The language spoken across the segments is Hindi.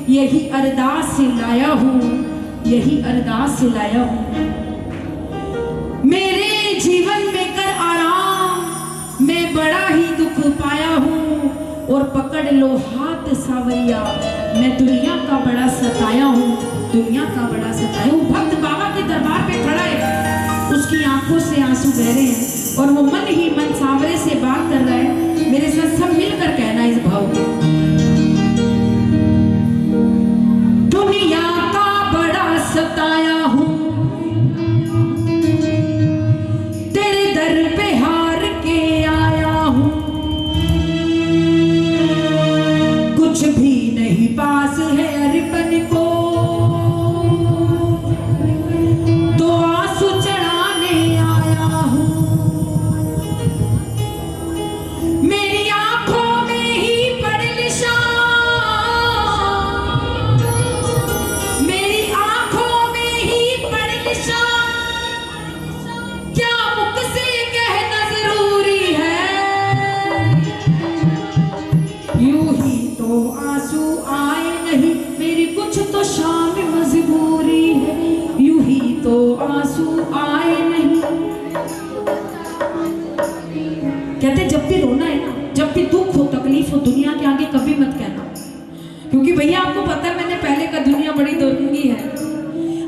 यही अरदास से लाया हूँ, यही अरदास से लाया हूँ। मेरे जीवन में कर आराम, मैं बड़ा ही दुख पाया हूँ। और पकड़ लो हाथ सावरिया, मैं दुनिया का बड़ा सताया हूँ, दुनिया का बड़ा सताया हूँ। भक्त बाबा के दरबार पे खड़ा है, उसकी आंखों से आंसू बह रहे हैं और वो मन ही मन सांवरे से बात कर रहा है। मेरे साथ सब मिलकर कहना इस भाव को। दुनिया का बड़ा सताया हूँ, तेरे दर पे हार के आया हूँ। कुछ भी नहीं पास है अरपन को, तो आंसू चढ़ाने आया हूँ। मेरी आंखों में ही पड़े निशान, मेरी आंखों में ही पड़े निशान। क्या मुख से कहना जरूरी है, यूं ही तो आंसू आए नहीं, मेरी कुछ तो शाम मजबूरी है। यूं ही तो आंसू आए नहीं। कहते जब भी रोना है ना, जब भी दुख हो तकलीफ हो, दुनिया के आगे कभी मत कहना, क्योंकि भैया आपको पता है मैंने पहले का दुनिया बड़ी दुर्गंगी है।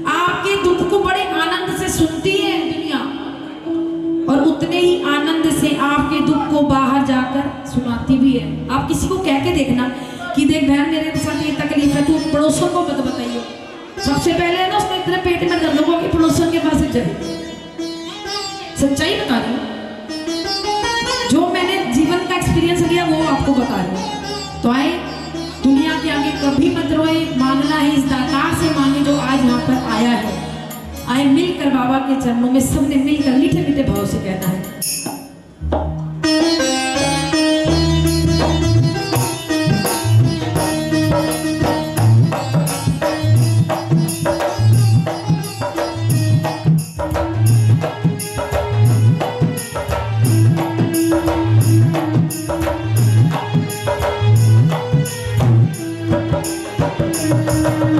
आपके दुख को बड़े आनंद से सुनती है दुनिया, और उतने ही आनंद से आपके दुख को बाहर जाकर सुनाती भी है। आप किसी को कह के देखना कि देख बहन मेरे साथ ये तकलीफ है, तू पड़ोसन को मत बताइए। सबसे पहले ना उसने इतने पेट में दर्द होगा कि पड़ोसन के पास चले। सच्चाई बता रही हूँ, जो मैंने जीवन का एक्सपीरियंस लिया वो आपको बता रही हूँ। तो आए दुनिया के आगे कभी मत रोए, मांगना है इस दातार से मांगे जो आज यहाँ पर आया है। आए मिलकर बाबा के चरणों में सबने मिलकर मीठे मीठे भाव से कहना है।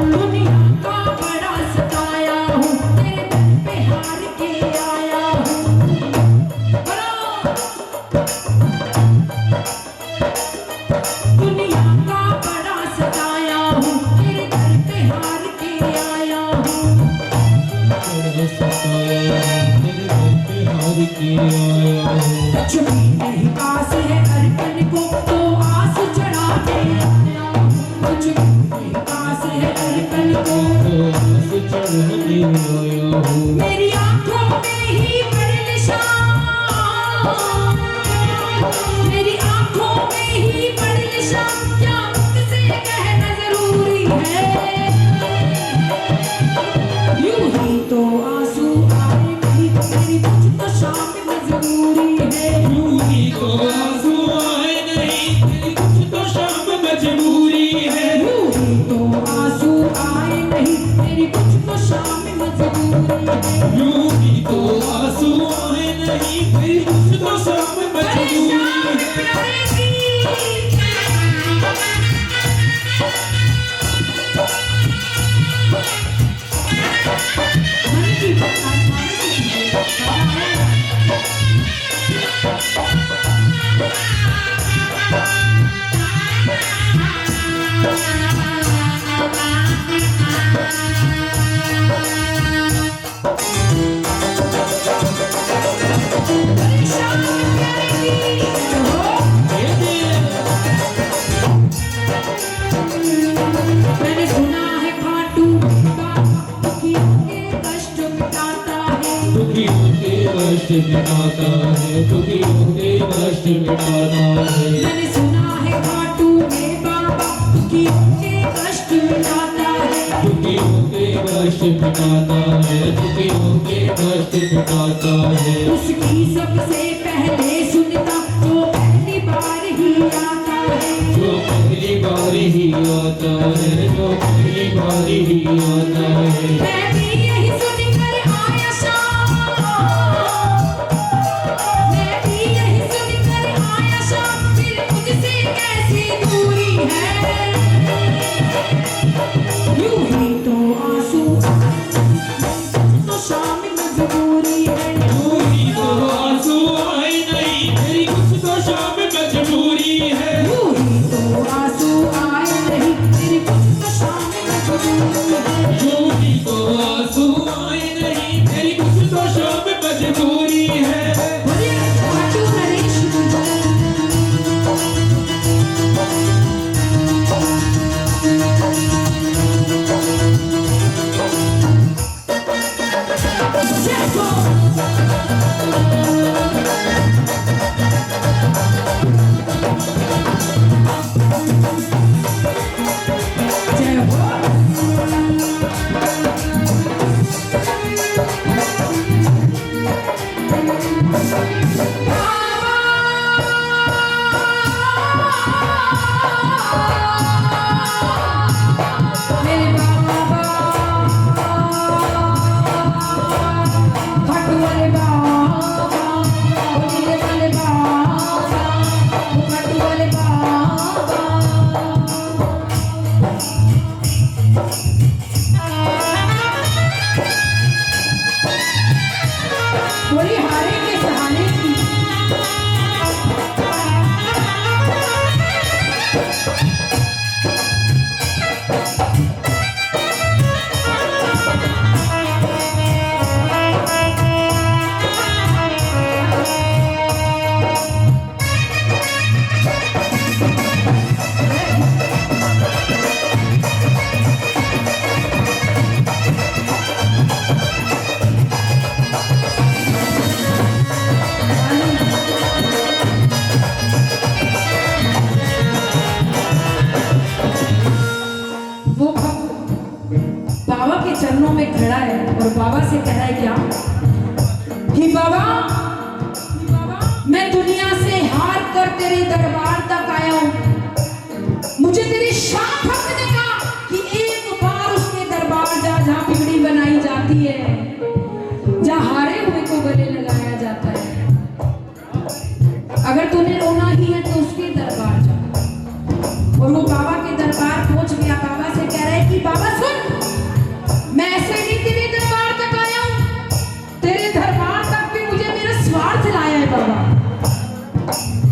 दुनिया का बड़ा सताया हूँ, तेरे दर पे हार के आया हूँ। दुनिया का बड़ा सताया हूँ, तेरे दर पे हार के आया हूँ। कुछ भी नहीं पास है अरपन को, तो आंसू चढ़ाने आया हूँ। कुछ भी नहीं पास है अरपन को, तो आंसू चढ़ाने आया हूँ। मेरी आंखों में ही पड़े निशान, मेरी आंखों में ही पड़े निशान। क्या मुझसे कहना जरूरी है, यूं ही तो आंसू आए नहीं, मेरी कुछ तो शाम मजबूरी है। यूं ही तो आंसू आए नहीं, तेरी कुछ तो शाम मजबूरी है। यूं ही तो आंसू आए नहीं, मेरी कुछ तो शाम मजबूरी है। यूं ही तो आंसू आए नहीं, तेरी कुछ तो शाम मजबूरी है। प्यारे की मन की बात आसमान से मैंने सुना है खाटू बाबा दुखियों के कष्ट मिटाता है। दुखियों के कष्ट मिटाता है, दुखियों के कष्ट मिटाता है। मैंने सुना है खाटू में बाबा दुखियों के कष्ट मिटाता है। दुखियों के कष्ट मिटाता है, दुखियों के कष्ट मिटाता है। उसकी सबसे पहले सुनता जो पहली बार ही आता है। जो पहली बार ही आता है, जो पहली बार ही आता है। मैं भी यही सुनकर आया शाम, मैं भी यही सुनकर आया शाम। फिर मुझसे कैसी दूरी है, वो भक्त बाबा के चरणों में खड़ा है और बाबा से कह रहा है क्या कि बाबा मैं दुनिया से हार कर तेरे दरबार तक आया हूं। मुझे तेरी शान भक्त ने कहा कि एक बार उसके दरबार जा जहां बिगड़ी बनाई जाती है, जहां हारे हुए को गले लगाया जाता है। अगर तूने रोना ही है तो उसके दरबार जा। और वो बाबा के दरबार पहुंच गया। बाबा से कह रहे कि बाबा सुन, मैं ऐसे नहीं तेरे दरबार तक आया हूं, तेरे दरबार तक भी मुझे मेरा स्वार्थ लाया है। बाबा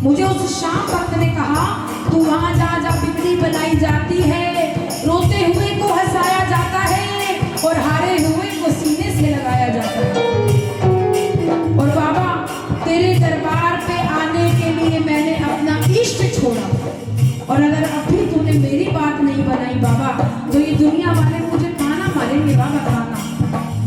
मुझे उस शाम भक्त ने कहा तू वहां जा जहां बिगड़ी बनाई जाती है, रोते हुए को हंसाया जाता है और हारे हुए को सीने से लगाया जाता है। और बाबा तेरे दरबार पे आने के लिए मैंने अपना इष्ट छोड़ा, और अगर अभी तूने मेरी बात नहीं बनाई बाबा तो ये दुनिया वाले मुझे ताना मारेंगे। बाबा ताना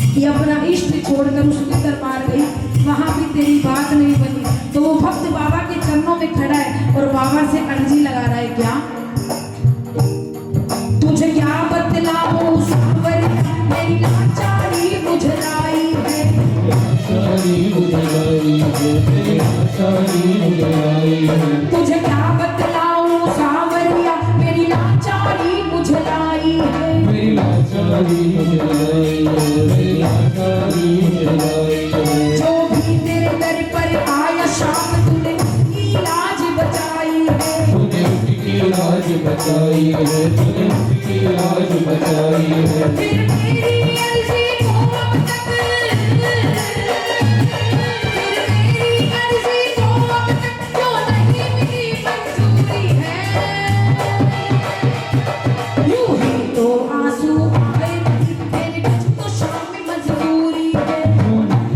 कि अपना इष्ट छोड़कर उसके दरबार गई, वहां भी तेरी बात नहीं बनी। तो वो भक्त बाबा के चरणों में खड़ा है और बाबा से अर्जी लगा रहा है क्या तुझे क्या बतलाऊं सांवरी मेरी लाचारी बुझलाई है। तुझे क्या बतलाऊं सांवरिया मेरी लाचारी बुझलाई है। मेरी लाचारी बुझलाई है, मेरी लाचारी बुझलाई है। जो भी तेरे दर पर आया शाम तूने उसकी लाज बचाई है। तूने उसकी लाज बचाई है, तूने उसकी लाज बचाई है। फिर मेरी अर्जी को अब तक क्यों नहीं मिली मंजूरी है। यूं ही तो आंसू आए तेरे कुछ तो शाम में मजबूरी है।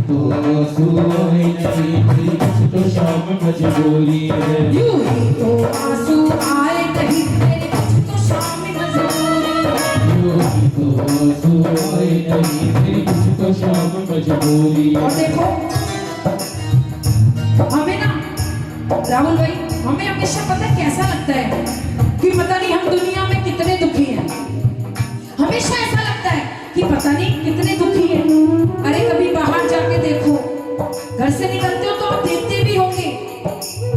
तो आंसू आए नहीं, तेरी कुछ तो शाम मजबूरी है। यूं ही तो आंसू आए कहीं तेरे कुछ तो शाम में मजबूरी है। तो आंसू आए नहीं, तेरी कुछ तो शाम मजबूरी है। और देखो हमें ना राहुल भाई, हमें हमेशा पता है कैसा लगता है कि पता नहीं हम दुनिया में कितने दुखी हैं। हमेशा ऐसा लगता है कि पता नहीं कितने दुखी हैं। अरे कभी बाहर जाके देखो, घर से निकलते हो तो आप देखते भी होंगे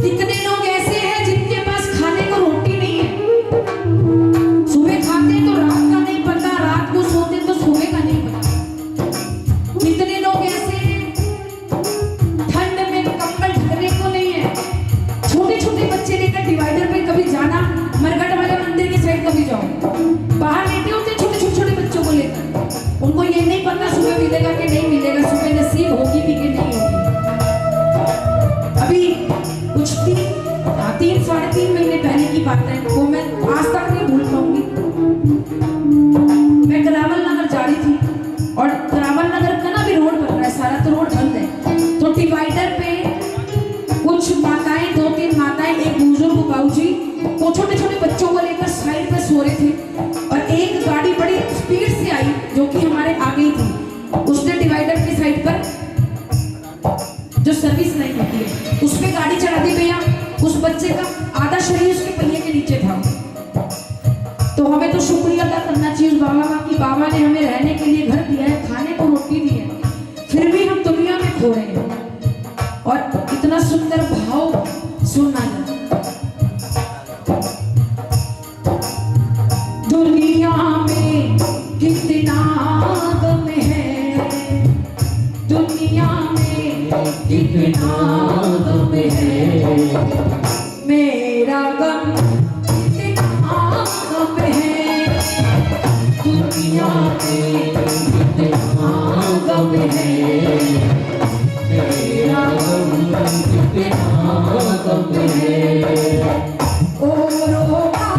कितने लोग ऐसे हैं जिनके पास खाने को रोटी नहीं है। सुबह खाते तो रात का नहीं पता, रात को सोते तो सुबह का नहीं पता। कितने लोग ऐसे हैं ठंड में कंबल ढकने को नहीं है। छोटे छोटे बच्चे लेकर डिवाइडर पे कभी जाना, मरघट वाले मंदिर की साइड कभी जाओ, बाहर लेटे होते छोटे छोटे बच्चों को लेकर। उनको ये नहीं पता सुबह मिलेगा कि नहीं मिलेगा, सुबह नसीब होगी भी कि नहीं होगी। अभी कुछ 3 साढ़े 3 महीने पहले की बात है, वो मैं आज तक नहीं भूल पाऊंगी। मैं करावल नगर जा रही थी और करावल नगर का ना भी रोड बन रहा है, सारा तो रोड बंद है। तो डिवाइडर पे कुछ माताएं, 2-3 माताएं, एक बुजुर्ग बाबूजी वो छोटे छोटे बच्चों को लेकर साइड पे सो रहे थे। और एक गाड़ी बड़ी स्पीड से आई जो कि हमारे आगे ही थी। उसने डिवाइडर की साइड पर जो सर्विस लाइन होती है उस पे गाड़ी चढ़ा दी भैया। उस बच्चे का आधा शरीर उसके पहिए के नीचे था। तो हमें तो शुक्रिया अदा करना चाहिए उस बाबा का कि बाबा ने हमें रहने के लिए घर दिया है, खाने को रोटी दी है, फिर भी हम दुनिया में खो रहे हैं। और इतना सुंदर भाव सुनना है। दुनिया में कितना गम है, दुनिया में कितना गम है, मेरा गम कितना गम है। दुनिया में कितना गम है, मेरा गम कितना गम है। ओ रोका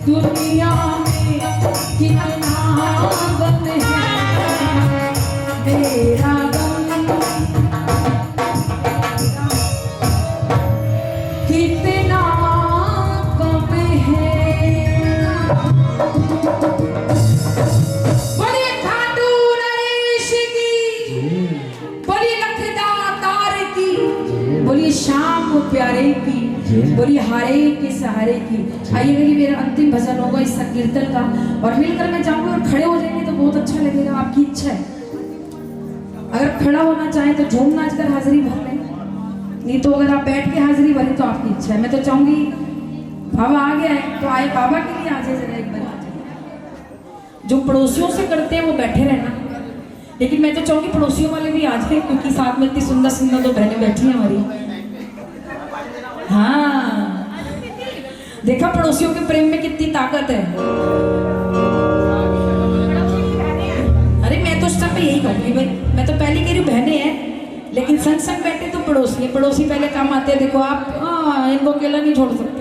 दुनिया में कितना गम है मेरा गम कितना गम है। बोलिए खाटू नरेश की, बोलिए लखदातार की, बोलिए श्याम प्यारे की, बोलिए हारे के सहारे की। आइए मेरी मेरा अंतिम भजन होगा इस संकीर्तन का, और मिलकर मैं जाऊंगी और खड़े हो जाएंगे तो बहुत अच्छा लगेगा। आपकी इच्छा है, अगर खड़ा होना चाहे तो झूम नाच कर हाजिरी भर लें, नहीं तो अगर आप बैठ के हाजिरी भरें तो आपकी इच्छा है। मैं तो चाहूंगी बाबा आ गया है तो आए बाबा के लिए आ जाए, जरा एक बार आ जाए। जो पड़ोसियों से करते हैं वो बैठे रहना, लेकिन मैं तो चाहूंगी पड़ोसियों वाले भी आ जाए, क्योंकि साथ में इतनी सुंदर सुंदर दो बहनें बैठी हैं हमारी। हाँ, देखा पड़ोसियों के प्रेम में कितनी ताकत है। अरे मैं तो उस समय यही कहूंगी भाई, मैं तो पहले कह रही हूँ बहनें हैं, लेकिन संग संग बैठे तो पड़ोसी है। पड़ोसी पहले काम आते हैं। देखो आप, हाँ, इनको अकेला नहीं छोड़ सकते,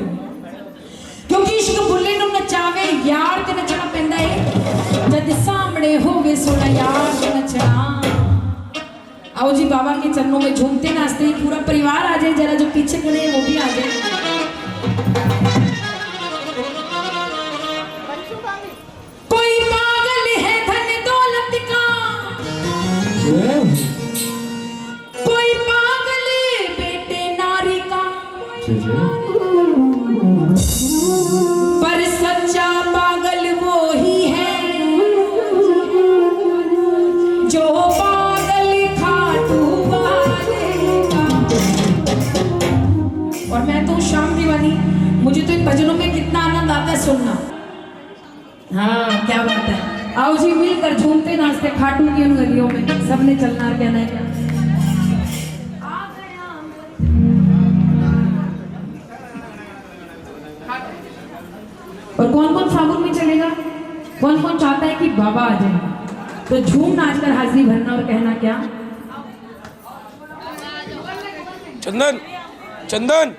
क्योंकि इश्क बुल्ले नु नचावे यार ते नचना पैंदा है, जद सामने होवे सोना यार ते नचना। आओ जी बाबा के चरणों में झूमते नाचते ही पूरा परिवार आ जाए, जरा जो पीछे खड़े हैं वो भी आ जाए। कोई पागल है धन दौलत का, कोई पागल बेटे नारी का, पर सच्चा पागल वो ही है जो पागल खाटू वाले का। और मैं तो शाम दीवानी, मुझे तो इन भजनों में कितना आनंद आता है सुनना। हाँ क्या बात है। आओ जी मिलकर झूमते नाचते खाटू की उन गलियों में, सबने चलना कहना है। और कौन कौन फागुन में चलेगा, कौन कौन चाहता है कि बाबा आ जाए, तो झूम नाच कर हाजिरी भरना और कहना क्या, चंदन चंदन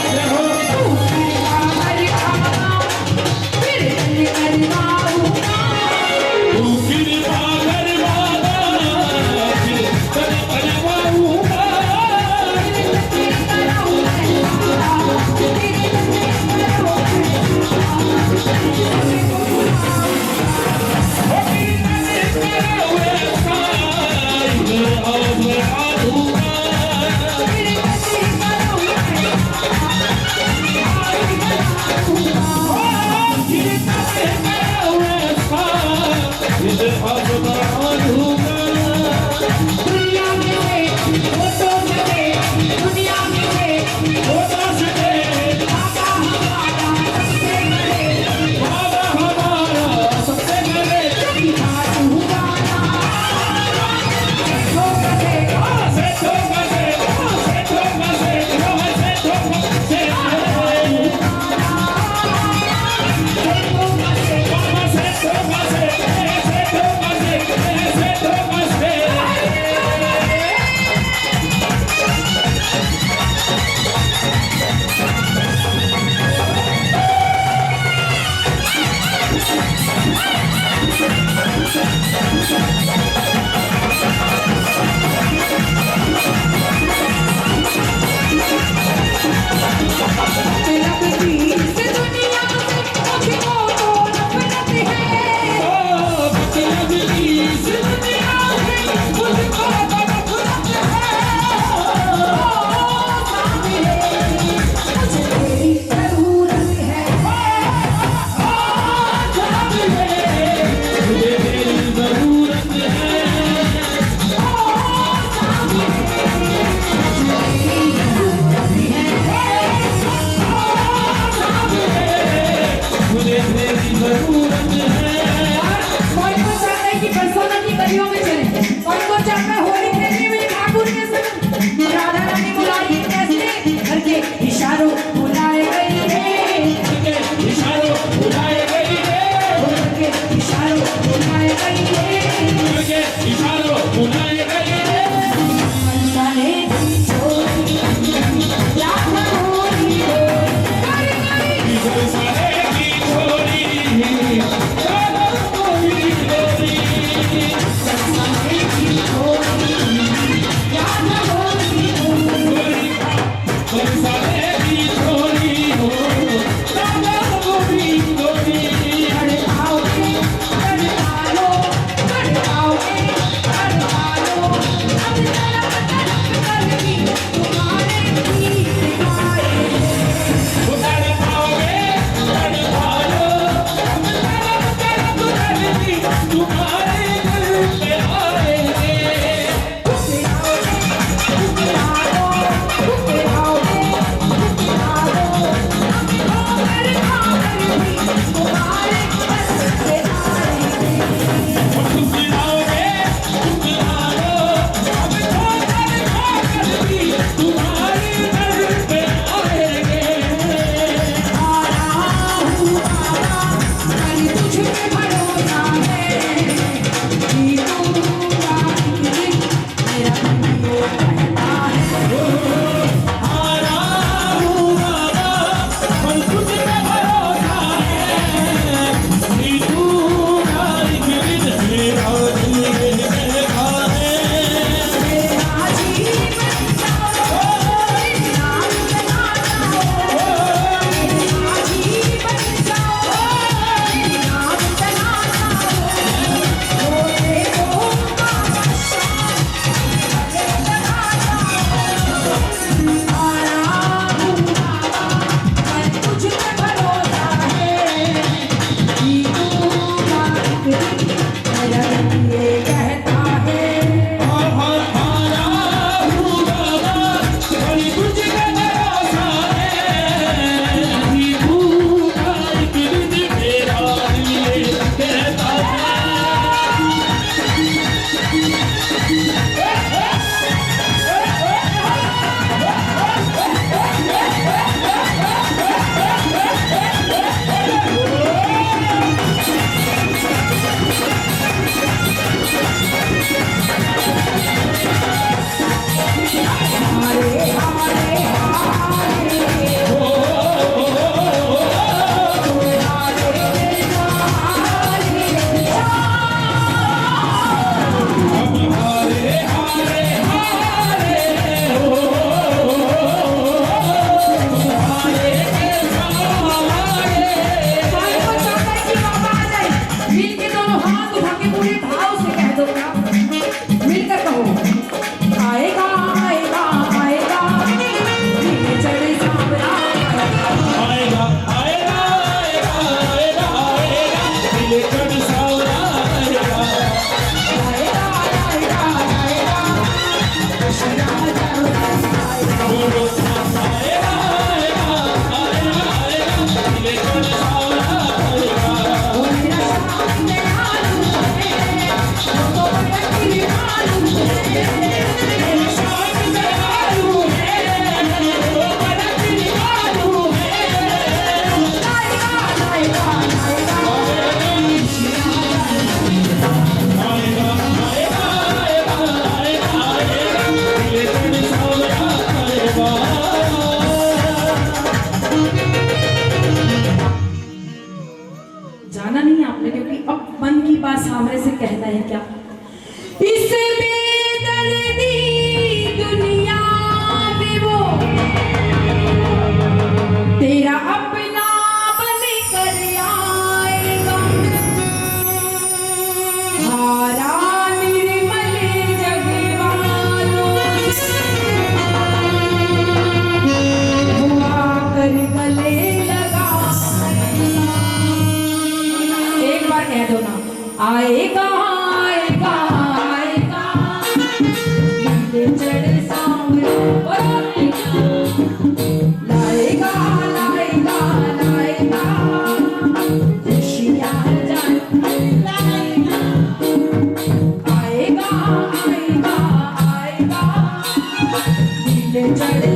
जय हो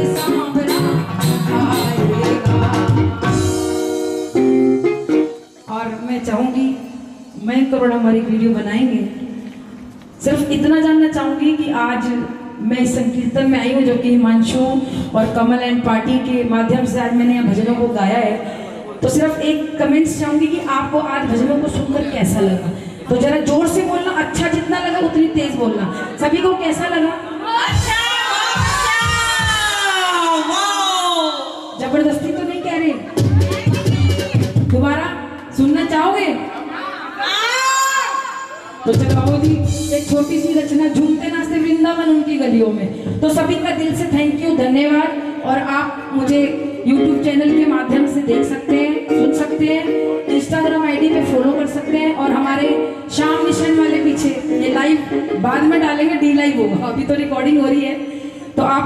सांभला आएगा। और मैं चाहूंगी, मैं करोड़ हमारी वीडियो बनाएंगे, सिर्फ इतना जानना चाहूंगी कि आज मैं इस संकीर्तन में आई हूँ जो कि हिमांशु और कमल एंड पार्टी के माध्यम से आज मैंने यहाँ भजनों को गाया है। तो सिर्फ एक कमेंट्स चाहूंगी कि आपको आज भजनों को सुनकर कैसा लगा। तो जरा जोर से बोलना, अच्छा जितना लगा उतनी तेज बोलना। सभी को कैसा लगा? अच्छा, जबरदस्ती तो नहीं कह रहे, दोबारा सुनना चाहोगे? तो चलो बाबू जी, एक छोटी सी रचना, झूमते नाचते वृंदावन उनकी गलियों में। तो सभी का दिल से थैंक यू, धन्यवाद। और आप मुझे YouTube चैनल के माध्यम से देख सकते हैं, सुन सकते हैं, Instagram ID पे फॉलो कर सकते हैं। और हमारे शाम मिशन वाले पीछे ये लाइव बाद में डालेंगे, डी लाइव होगा, अभी तो रिकॉर्डिंग हो रही है। तो आप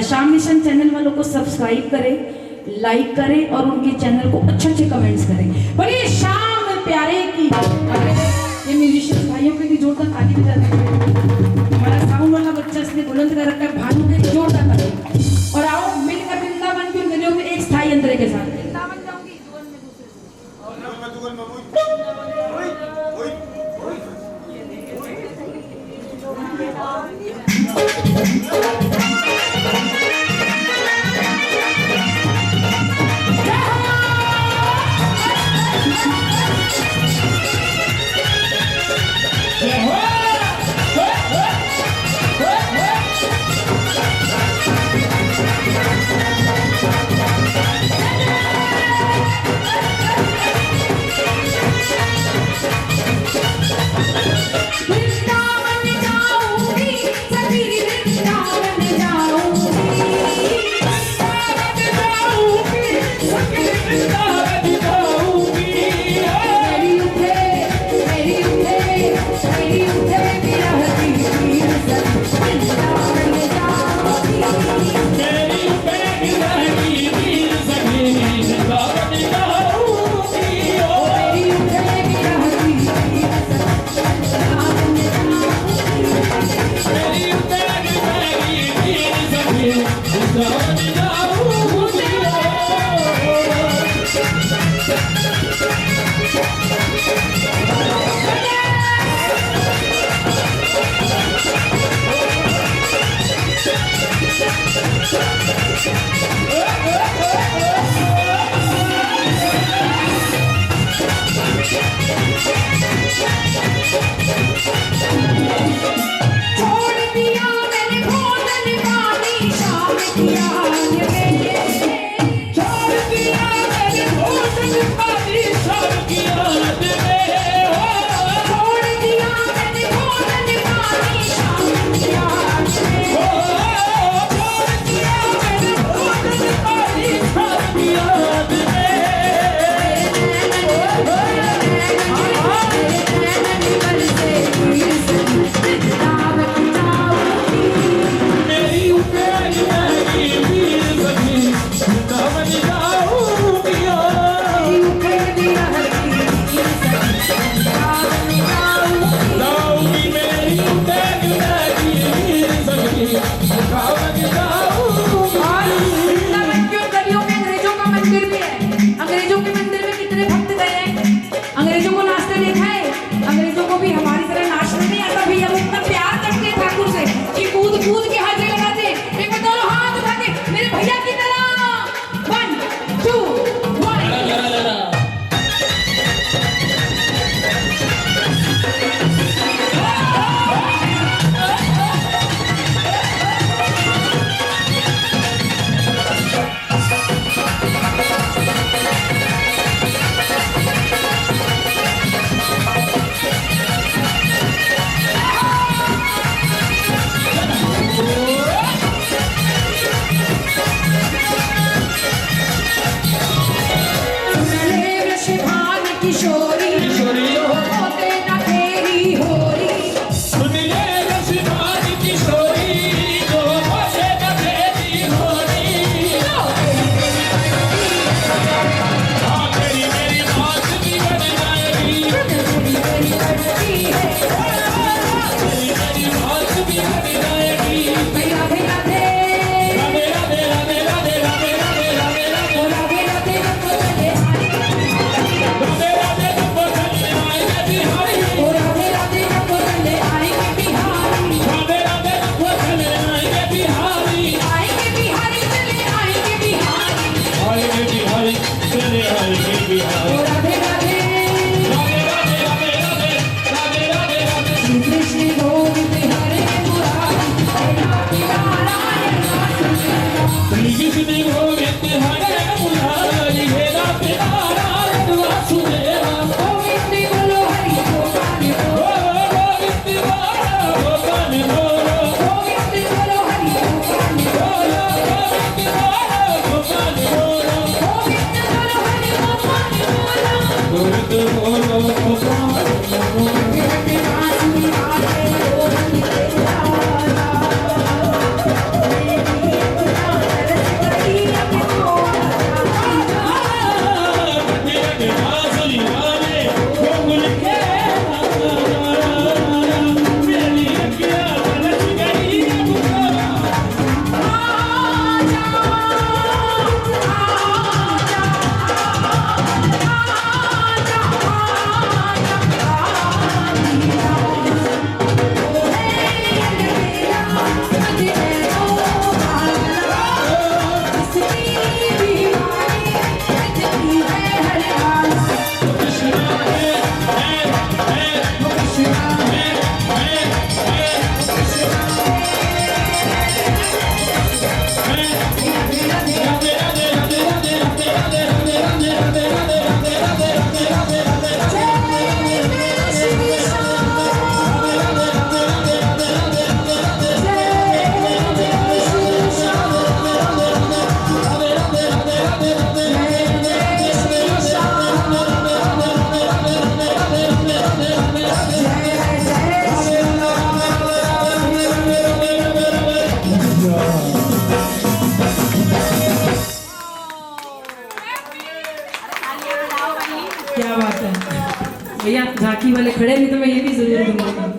शाम मिशन चैनल वालों को सब्सक्राइब करें, लाइक करें और उनके चैनल को अच्छे अच्छे कमेंट्स करें। बोलिए शाम प्यारे की। ये म्यूजिशियन भाइयों के लिए जोरदार ताली बजा दें। हमारा साउंड वाला बच्चा इसने बुलंद कर रखा है, भानु के जोरदार ताली। और आओ मिलकर वृंदावन की गलियों में एक स्थायी अंतरे के साथ वृंदावन जाऊंगी। भैया झांकी वाले खड़े नहीं तो मैं ये भी जरूर दूंगा।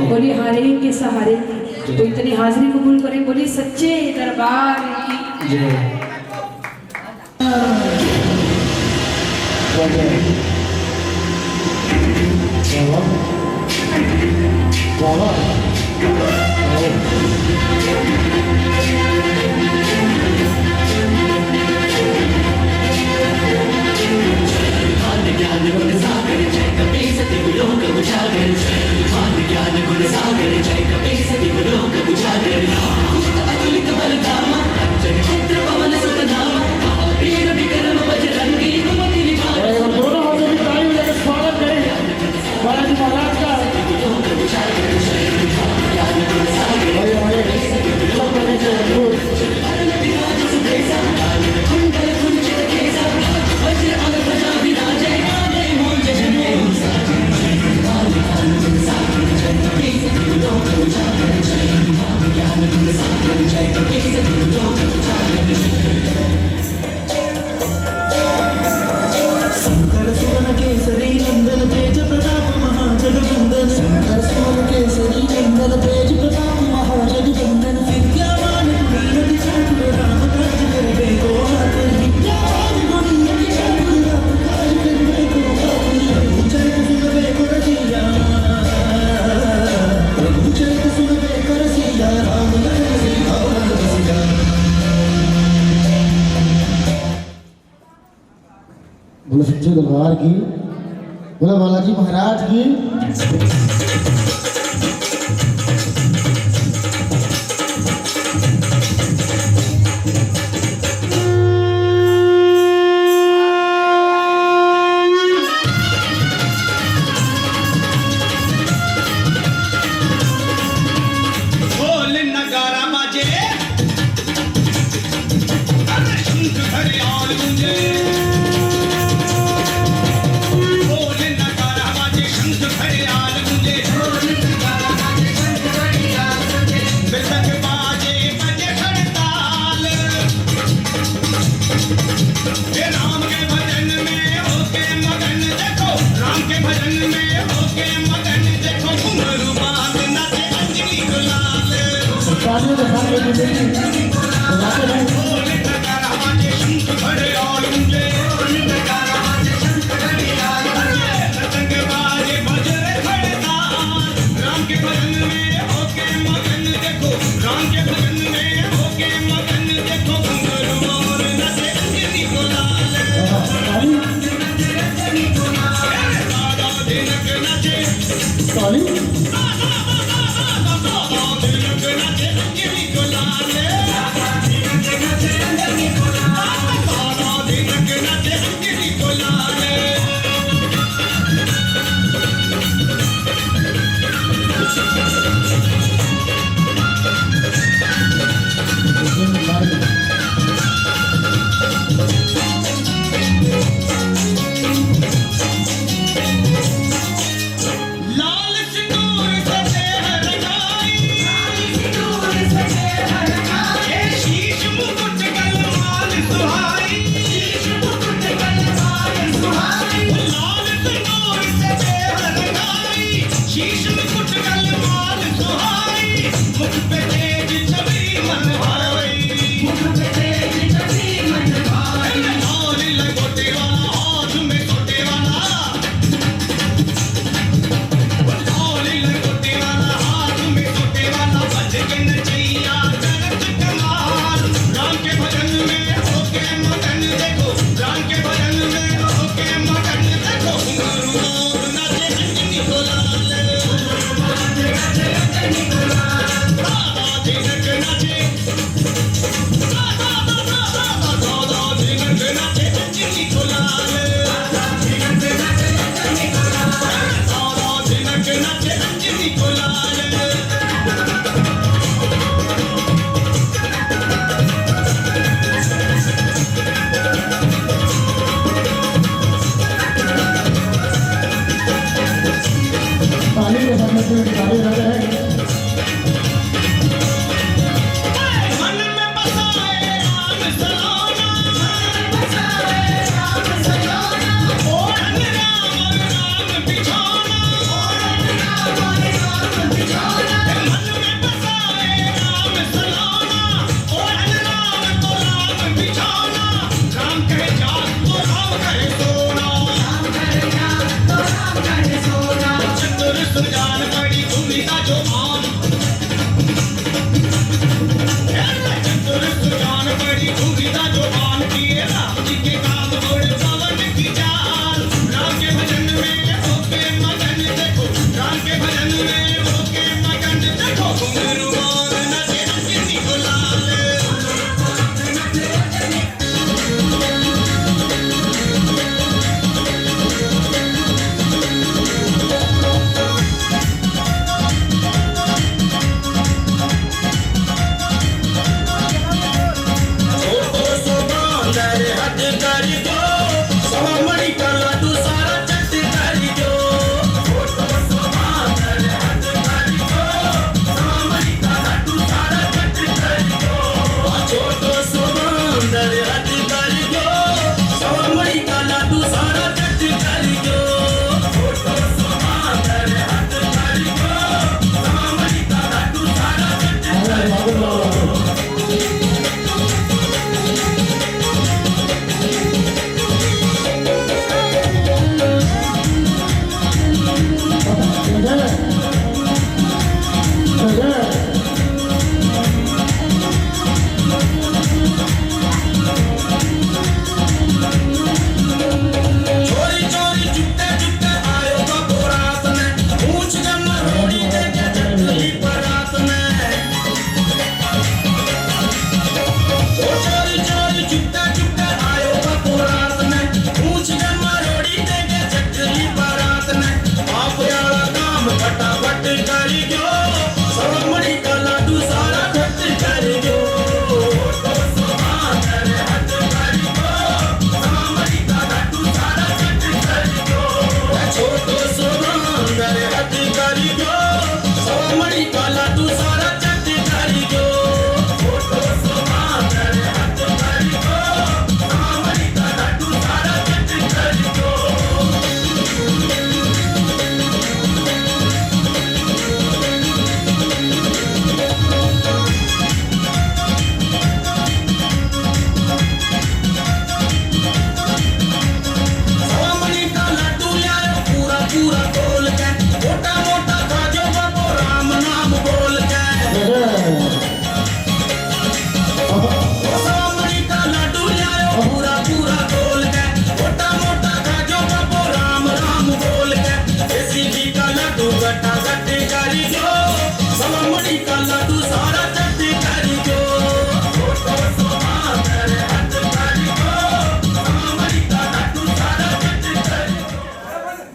बोली हारे के सहारे तो इतनी हाजिरी कबूल करें। बोली सच्चे दरबार की ज्ञान गुण सागर जय कपी बोलो सच्चे दरबार की, बोलो बालाजी महाराज की। ढोल नगारा बाजे, अरे शंख घड़ियाल गूंजे। ढोल नगारा बाजे, शंख घड़ियाल गूंजे। मृदंग बाजे, बजे खड़ताल। ये राम के भजन में होके मगन देखो, राम के भजन में होके मगन देखो। घुंघरू बांध नाचे अंजलि गुलाल। तालियों के साथ ये बजाते रहे। ढोल नगारा बाजे, शंख घड़ियाल गूंजे। मृदंग बाजे, बजे खड़ताल। राम के भजन में होके मगन देखो, राम के भजन में होके मगन देखो। घुंघरू मोर नाचे अंजलि गुलाल। ताली दादा दिनक नाचे, ताली दादा दिनक नाचे अंजलि गुलाल।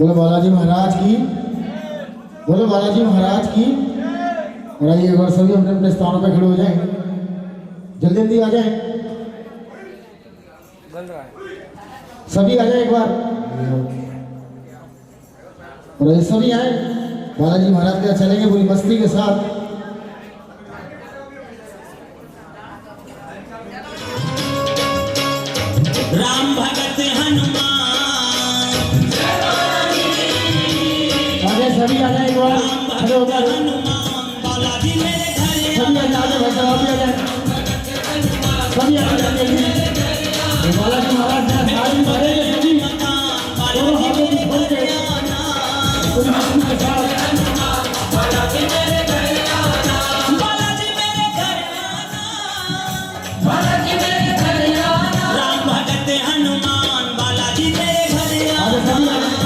बोलो बालाजी महाराज की, बोलो बालाजी महाराज की। और आइए एक बार सभी अपने अपने स्थानों पे खड़े हो जाएं, जल्दी जल्दी आ जाएं, सभी आ जाए एक बार। और ये सभी आए, बालाजी महाराज के यहाँ चलेंगे पूरी मस्ती के साथ। राम भगत हनुमान आगे सभी आ जाए एक बार, खड़े हो जाए, बालाजी मेरे घर सभी आ जाए, भाई साहब भी आ जाए, सभी आ जाए। बालाजी महाराज ने हाथ मारेंगे सभी, दोनों हाथों की खोल के पूरी मस्ती के साथ। बालाजी मेरे घर आना, बालाजी मेरे घर आना, बालाजी मेरे घर आना, राम भगत हनुमान बालाजी मेरे घर आना। आगे सभी आ जाए।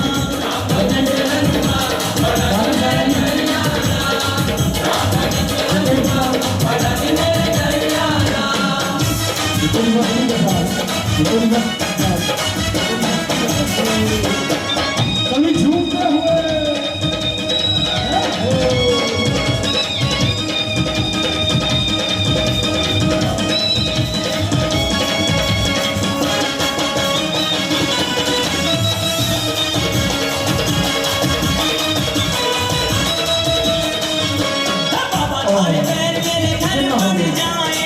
सभी झूमते हुए बाबा थारे पैर मेरे घर पड़ जाए,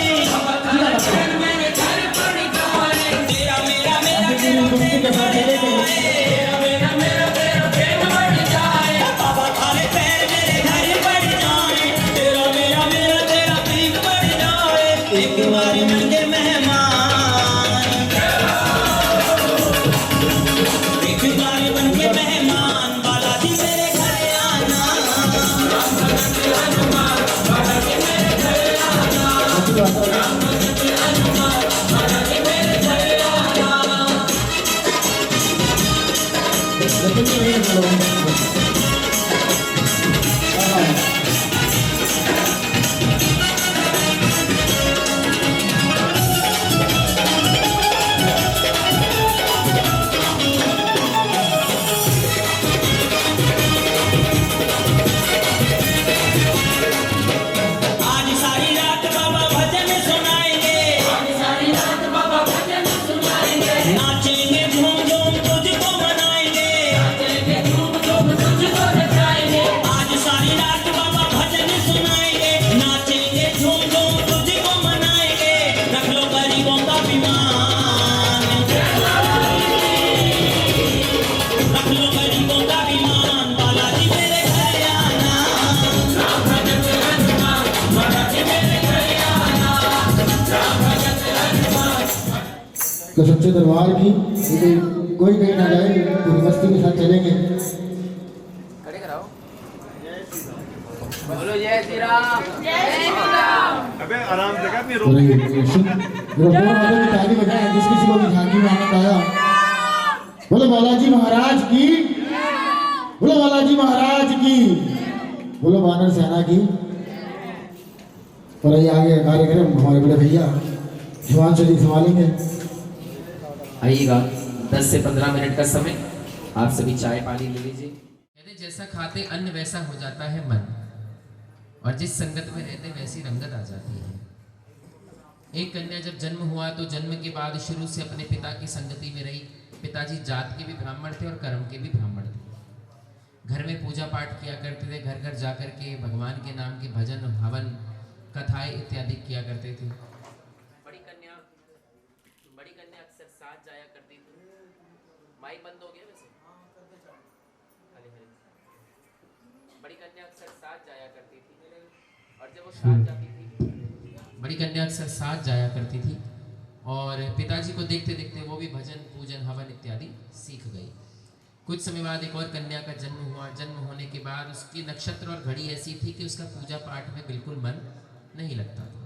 मेरे घर पड़ जाए, तेरा मेरा मेरा तेरा प्रेम बढ़ जाए, मेरा मेरा तेरा प्रेम बढ़ जाए। बाबा थारे पैर मेरे घर पड़ जाए, तेरा मेरा मेरा तेरा प्रेम बढ़ जाए। एक बारी मंगे मेहमान, एक बारी बनके मेहमान, बालाजी मेरे घर आना, बालाजी मेरे घर आना, बालाजी मेरे घर आना। आज सारी रात बाबा भजन सुनाएंगे, आज सारी रात बाबा भजन सुनाएंगे, नाचेंगे झूम झूम तुझको मनाएंगे, नाचेंगे झूम झूम तुझको नचाएंगे। आज सारी रात बाबा भजन सुनाएंगे, नाचेंगे झूम झूम तुझको मनाएंगे। रख लो गरीबों का विमान, रख लो गरीबों का विमान, बालाजी मेरे घर आना, राम भगत हनुमान, बालाजी मेरे घर आना, राम भगत हनुमान। तो सच्चे दरबार की कोई कहीं ना जाए, पूरी मस्ती के साथ चलेंगे। खड़े कराओ, बोलो जय श्री राम, जय श्री राम। अबे आराम से कर, नहीं और ये जोर वाले की ताली बजाएं, जिस किसी को भी झांकी में आनंद आया। बोलो बालाजी महाराज की, बोलो बालाजी महाराज की, बोलो वानर सेना की। और ये आगे कार्यक्रम हमारे बड़े भैया हिमांशु जी संभालेंगे। आइएगा, 10 से 15 मिनट का समय, आप सभी चाय पानी ले लीजिए। कहते जैसा खाते अन्न वैसा हो जाता है मन, और जिस संगत में रहते वैसी रंगत आ जाती है। एक कन्या जब जन्म हुआ तो जन्म के बाद शुरू से अपने पिता की संगति में रही। पिताजी जात के भी ब्राह्मण थे और कर्म के भी ब्राह्मण थे। घर में पूजा पाठ किया करते थे, घर घर जा कर के भगवान के नाम के भजन हवन कथाएं इत्यादि किया करते थे। बड़ी कन्या अक्सर साथ जाया करती थी। माइक बंद हो गया वैसे। हरे हरे। बड़ी कन्या अक्सर साथ जाया करती थी, और जब वो साथ जाती थी, बड़ी कन्या अक्सर साथ जाया करती थी, और पिताजी को देखते देखते वो भी भजन पूजन हवन इत्यादि सीख गई। कुछ समय बाद एक और कन्या का जन्म हुआ। जन्म होने के बाद उसकी नक्षत्र और घड़ी ऐसी थी कि उसका पूजा पाठ में बिल्कुल मन नहीं लगता था।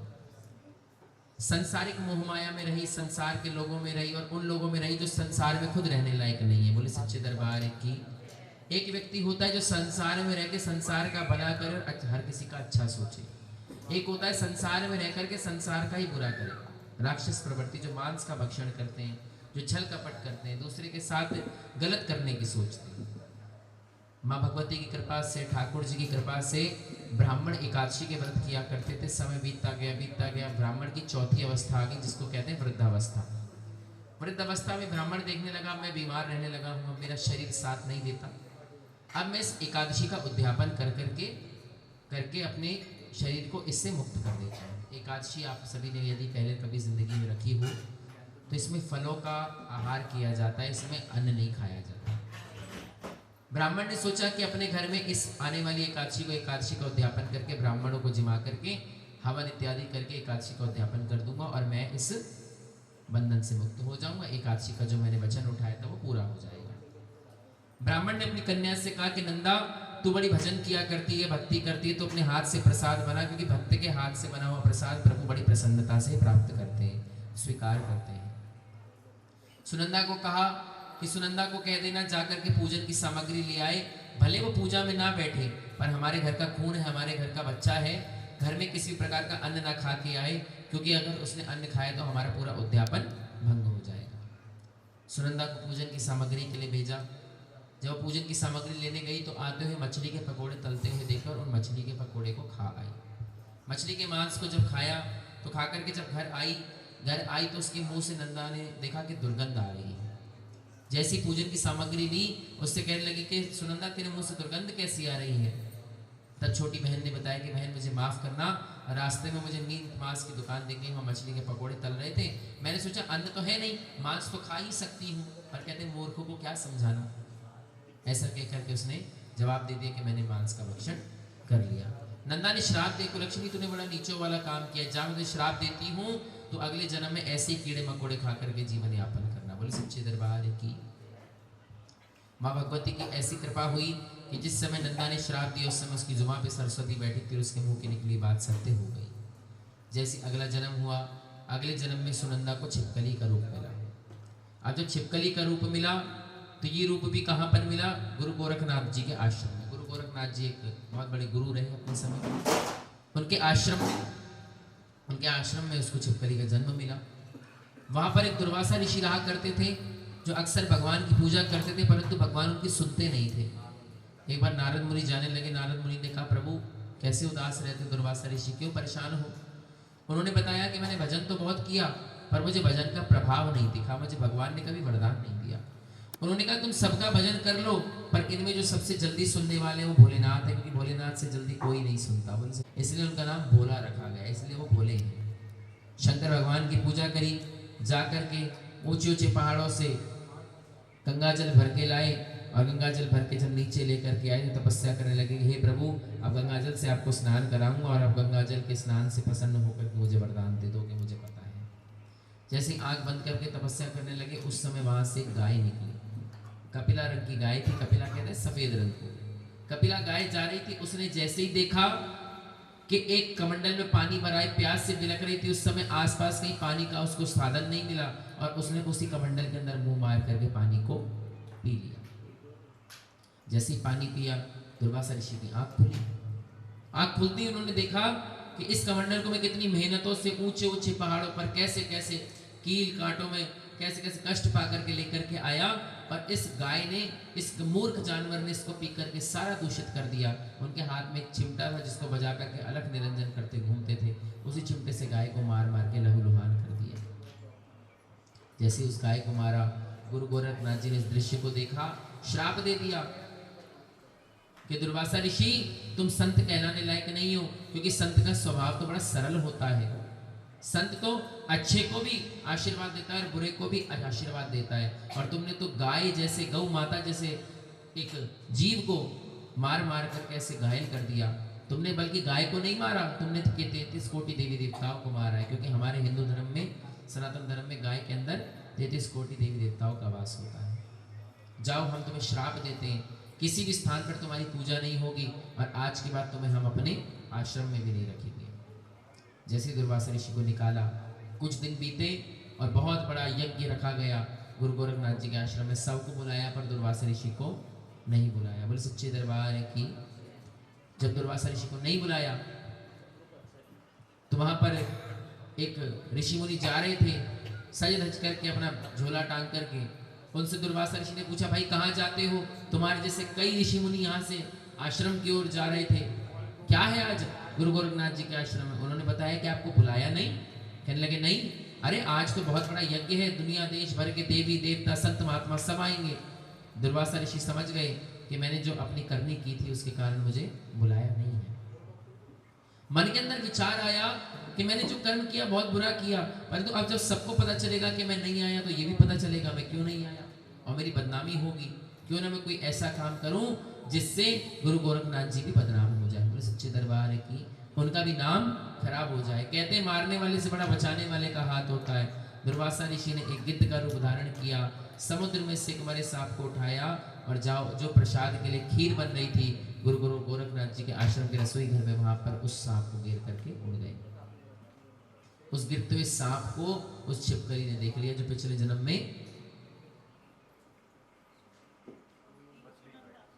संसारिक मोहमाया में रही, संसार के लोगों में रही, और उन लोगों में रही जो संसार में खुद रहने लायक नहीं है। बोले सच्चे दरबार की। एक व्यक्ति होता है जो संसार में रह के संसार का भला करे और हर किसी का अच्छा सोचे। एक होता है संसार में रह करके संसार का ही बुरा करे, राक्षस प्रवृत्ति, जो मांस का भक्षण करते हैं, जो छल कपट करते हैं, दूसरे के साथ गलत करने की सोचते हैं। माँ भगवती की कृपा से, ठाकुर जी की कृपा से ब्राह्मण एकादशी के व्रत किया करते थे। समय बीतता गया, ब्राह्मण की चौथी अवस्था आ गई, जिसको कहते हैं वृद्धावस्था। वृद्धावस्था में ब्राह्मण देखने लगा मैं बीमार रहने लगा हूँ, अब मेरा शरीर साथ नहीं देता, अब मैं इस एकादशी का उद्यापन करके अपने शरीर को इससे मुक्त कर देता हूँ। एकादशी आप सभी ने यदि पहले कभी जिंदगी में रखी हो तो इसमें फलों का आहार किया जाता है, इसमें अन्न नहीं खाया जाता। ब्राह्मण ने सोचा कि अपने घर में इस आने वाली एकादशी का उद्यापन करके ब्राह्मणों को जिमा करके हवन इत्यादि करके एकादशी का उद्यापन कर दूंगा और मैं इस बंधन से मुक्त हो जाऊंगा। एकादशी का जो मैंने वचन उठाया था वो पूरा हो जाएगा। ब्राह्मण ने अपनी कन्या से कहा कि नंदा तू बड़ी भजन किया करती है, भक्ति करती है, तो अपने हाथ से प्रसाद बना, क्योंकि भक्त के हाथ से बना हुआ प्रसाद प्रभु बड़ी प्रसन्नता से प्राप्त करते हैं, स्वीकार करते हैं। सुनंदा को कहा कि सुनंदा को कह देना जाकर के पूजन की सामग्री ले आए, भले वो पूजा में ना बैठे पर हमारे घर का खून है, हमारे घर का बच्चा है, घर में किसी प्रकार का अन्न ना खा के आए, क्योंकि अगर उसने अन्न खाया तो हमारा पूरा उद्यापन भंग हो जाएगा। सुनंदा को पूजन की सामग्री के लिए भेजा। जब पूजन की सामग्री लेने गई तो आते हुए मछली के पकोड़े तलते हुए देखा और उन मछली के पकोड़े को खा आई। मछली के मांस को जब खाया तो खा करके जब घर आई तो उसके मुंह से नंदा ने देखा कि दुर्गंध आ रही है। जैसी पूजन की सामग्री ली उससे कहने लगी कि सुनंदा तेरे मुंह से दुर्गंध कैसी आ रही है। तब छोटी बहन ने बताया कि बहन मुझे माफ करना, रास्ते में मुझे मीट मांस की दुकान दिख गई, वहाँ मछली के पकोड़े तल रहे थे, मैंने सोचा अन्न तो है नहीं, मांस तो खा ही सकती हूँ, पर कहते मूर्खों को क्या समझाना। ऐसा कह करके उसने जवाब दे दिया कि मैंने मांस का भक्षण कर लिया। नंदा ने श्राप दिया, लक्ष्मी तूने बड़ा नीचों वाला काम किया, जा मुझे श्राप देती हूँ तो अगले जन्म में ऐसे ही कीड़े मकोड़े खा करके जीवन यापन करना। बोले सच्चे दरबार की। माँ भगवती की ऐसी कृपा हुई कि जिस समय नंदा ने श्राप दिया उस समय उसकी जुबान पे सरस्वती बैठी थी, उसके मुंह की निकली बात सत्य हो गई। जैसे अगला जन्म हुआ, अगले जन्म में सुनंदा को छिपकली का रूप मिला। अब जब छिपकली का रूप मिला तो ये रूप भी कहाँ पर मिला? गुरु गोरखनाथ जी के आश्रम में। गुरु गोरखनाथ जी एक बहुत बड़े गुरु रहे अपने समय, उनके आश्रम में उसको छिपकली का जन्म मिला। वहां पर एक दुर्वासा ऋषि रहा करते थे जो अक्सर भगवान की पूजा करते थे, परंतु भगवान उनकी सुनते नहीं थे। एक बार नारद मुनि जाने लगे। नारद मुनि ने कहा प्रभु कैसे उदास रहते दुर्वासा ऋषि, क्यों परेशान हो? उन्होंने बताया कि मैंने भजन तो बहुत किया पर मुझे भजन का प्रभाव नहीं दिखा, मुझे भगवान ने कभी वरदान नहीं दिया। उन्होंने कहा तुम सबका भजन कर लो पर इनमें जो सबसे जल्दी सुनने वाले हैं वो भोलेनाथ है, क्योंकि भोलेनाथ से जल्दी कोई नहीं सुनता, इसलिए उनका नाम भोला रखा गया, इसलिए वो भोले हैं। शंकर भगवान की पूजा करी, जा करके ऊंचे ऊंचे पहाड़ों से गंगा जल भर के लाए और गंगा जल भर के जब नीचे लेकर के आए तो तपस्या करने लगे, हे प्रभु अब गंगा जल से आपको स्नान कराऊंगा और अब गंगा जल के स्नान से प्रसन्न होकर के मुझे वरदान दे दोगे, मुझे पता है। जैसे आंख बंद करके तपस्या करने लगे उस समय वहां से एक गाय निकली, कपिला रंग की गाय थी। कपिला कहते हैं सफेद रंग को। कपिला गाय जा रही थी, उसने जैसे ही देखा कि एक कमंडल में पानी भरा है, प्यास से बिलख रही थी, उस समय आसपास कहीं पानी का उसको साधन नहीं मिला और उसने उसी कमंडल के अंदर मुंह मार करके पानी को पी लिया। जैसे ही पानी पिया दुर्वासा ऋषि की आंख खुली। आंख खुलती उन्होंने देखा कि इस कमंडल को मैं कितनी मेहनतों से ऊंचे ऊंचे पहाड़ों पर कैसे कैसे कील कांटों में कैसे कैसे कष्ट पा करके लेकर के आया और इस गाय ने, इस मूर्ख जानवर ने इसको पी करके सारा दूषित कर दिया। उनके हाथ में एक चिमटा था जिसको बजा करके अलग निरंजन करते घूमते थे, उसी चिमटे से गाय को मार मार के लहूलुहान कर दिया। जैसे उस गाय को मारा, गुरु गोरखनाथ जी ने इस दृश्य को देखा, श्राप दे दिया कि दुर्वासा ऋषि तुम संत कहलाने लायक नहीं हो, क्योंकि संत का स्वभाव तो बड़ा सरल होता है। संत तो अच्छे को भी आशीर्वाद देता है और बुरे को भी आशीर्वाद देता है, और तुमने तो गाय जैसे, गौ माता जैसे एक जीव को मार मार कर कैसे घायल कर दिया। तुमने बल्कि गाय को नहीं मारा, तुमने 33 कोटि देवी देवताओं को मारा है, क्योंकि हमारे हिंदू धर्म में, सनातन धर्म में गाय के अंदर 33 कोटि देवी देवताओं का वास होता है। जाओ हम तुम्हें श्राप देते हैं, किसी भी स्थान पर तुम्हारी पूजा नहीं होगी और आज के बाद तुम्हें हम अपने आश्रम में भी नहीं रखेंगे। जैसे दुर्वासा ऋषि को निकाला, कुछ दिन बीते और बहुत बड़ा यज्ञ रखा गया गुरु गोरखनाथ जी के आश्रम में। सबको बुलाया पर दुर्वासा ऋषि को नहीं बुलाया। बोले सच्चे दरबार की। जब दुर्वासा ऋषि को नहीं बुलाया तो वहां पर एक ऋषि मुनि जा रहे थे सज धज करके, अपना झोला टांग करके, उनसे दुर्वासा ऋषि ने पूछा, भाई कहाँ जाते हो? तुम्हारे जैसे कई ऋषि मुनि यहाँ से आश्रम की ओर जा रहे थे, क्या है आज गुरु गोरखनाथ जी के आश्रम में? उन्होंने बताया कि आपको बुलाया नहीं। कहने लगे नहीं, अरे आज तो बहुत बड़ा यज्ञ है, दुनिया देश भर के देवी देवता संत महात्मा सब आएंगे। दुर्वासा ऋषि समझ गए कि मैंने जो अपनी करनी की थी उसके कारण मुझे बुलाया नहीं है। मन के अंदर विचार आया कि मैंने जो कर्म किया बहुत बुरा किया, परंतु अब जब सबको पता चलेगा कि मैं नहीं आया तो ये भी पता चलेगा मैं क्यों नहीं आया और मेरी बदनामी होगी। क्यों ना मैं कोई ऐसा काम करूं जिससे गुरु गोरखनाथ जी भी बदनाम हो जाए। बोले सच्चे दरबार की उनका भी नाम खराब हो जाए। कहते हैं मारने वाले से बड़ा बचाने वाले का हाथ होता है। दुर्वासा ऋषि ने एक गिद्ध का रूप धारण किया, समुद्र में से एक मरे सांप को उठाया और जो प्रसाद के लिए खीर बन रही थी गुरु गोरखनाथ जी के आश्रम के रसोई घर में, वहां पर उस सांप को गिर करके उड़ गए। उस गिरते हुए सांप को उस छिपकली ने देख लिया जो पिछले जन्म में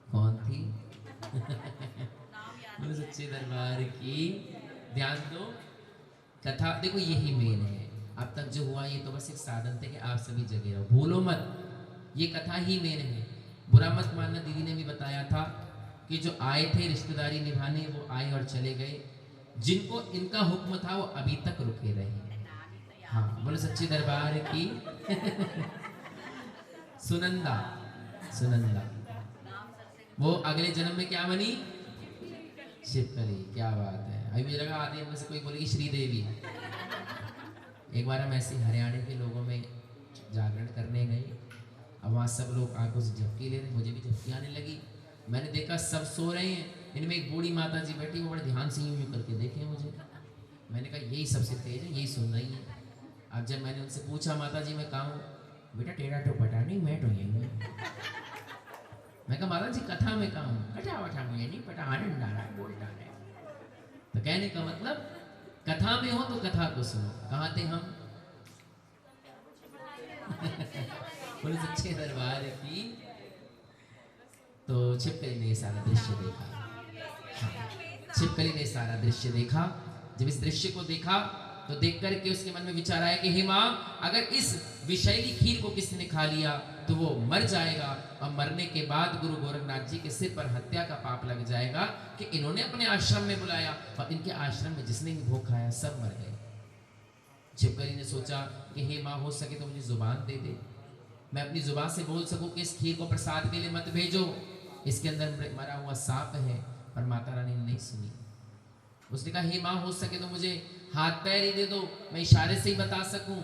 कौन थी? सच्चे दरबार की ध्यान दो। कथा देखो यही मेन है। अब तक जो हुआ ये तो बस एक साधन थे कि आप सभी जगह रहो, भूलो मत, ये कथा ही मेन है। बुरा मत मानना, दीदी ने भी बताया था कि जो आए थे रिश्तेदारी निभाने वो आए और चले गए, जिनको इनका हुक्म था वो अभी तक रुके रहे। हाँ बोले सच्चे दरबार की सुनंदा, सुनंदा वो अगले जन्म में क्या बनी? छिपकली। क्या बात है। अभी मुझे लगा आदि में से कोई बोलेगी श्रीदेवी। एक बार हम ऐसे हरियाणा के लोगों में जागरण करने गए, अब वहाँ सब लोग आंखों से झपकी ले रहे, मुझे भी झपकी आने लगी। मैंने देखा सब सो रहे हैं, इनमें एक बूढ़ी माता जी बैठी, वो बड़े ध्यान से यूं करके देखे मुझे। मैंने कहा यही सबसे तेज है, यही सुन रही है। अब जब मैंने उनसे पूछा माता जी मैं कहाँ हूँ? बेटा तेरा तो पता नहीं, मैं तो यही हूँ। मैं कहा माता जी कथा में कहाँ हूँ? कथा वथा मुझे नहीं पता, आनंद आ रहा है बोलता है। तो कहने का मतलब कथा में हो तो कथा को सुनो। कहाँ थे हम? बोले सच्चे दरबार की। तो छिपकली ने सारा दृश्य देखा। हाँ, छिपकली ने सारा दृश्य देखा। जब इस दृश्य को देखा तो देख करके उसके मन में विचार आया कि हे माँ, अगर इस विषैली खीर को किसी ने खा लिया तो वो मर जाएगा और मरने के बाद गुरु गोरखनाथ जी के सिर पर हत्या का पाप लग जाएगा कि इन्होंने अपने आश्रम में बुलाया और इनके आश्रम में जिसने भी भोग खाया सब मर गए। छिपकली ने सोचा कि हे माँ, हो सके तो मुझे जुबान दे दे, मैं अपनी जुबान से बोल सकूं कि इस खीर को प्रसाद के लिए मत भेजो, इसके अंदर मरा हुआ सांप है। पर माता रानी ने नहीं सुनी। उसने कहा हे माँ, हो सके तो मुझे हाथ पैर ही दे दो, मैं इशारे से ही बता सकूं।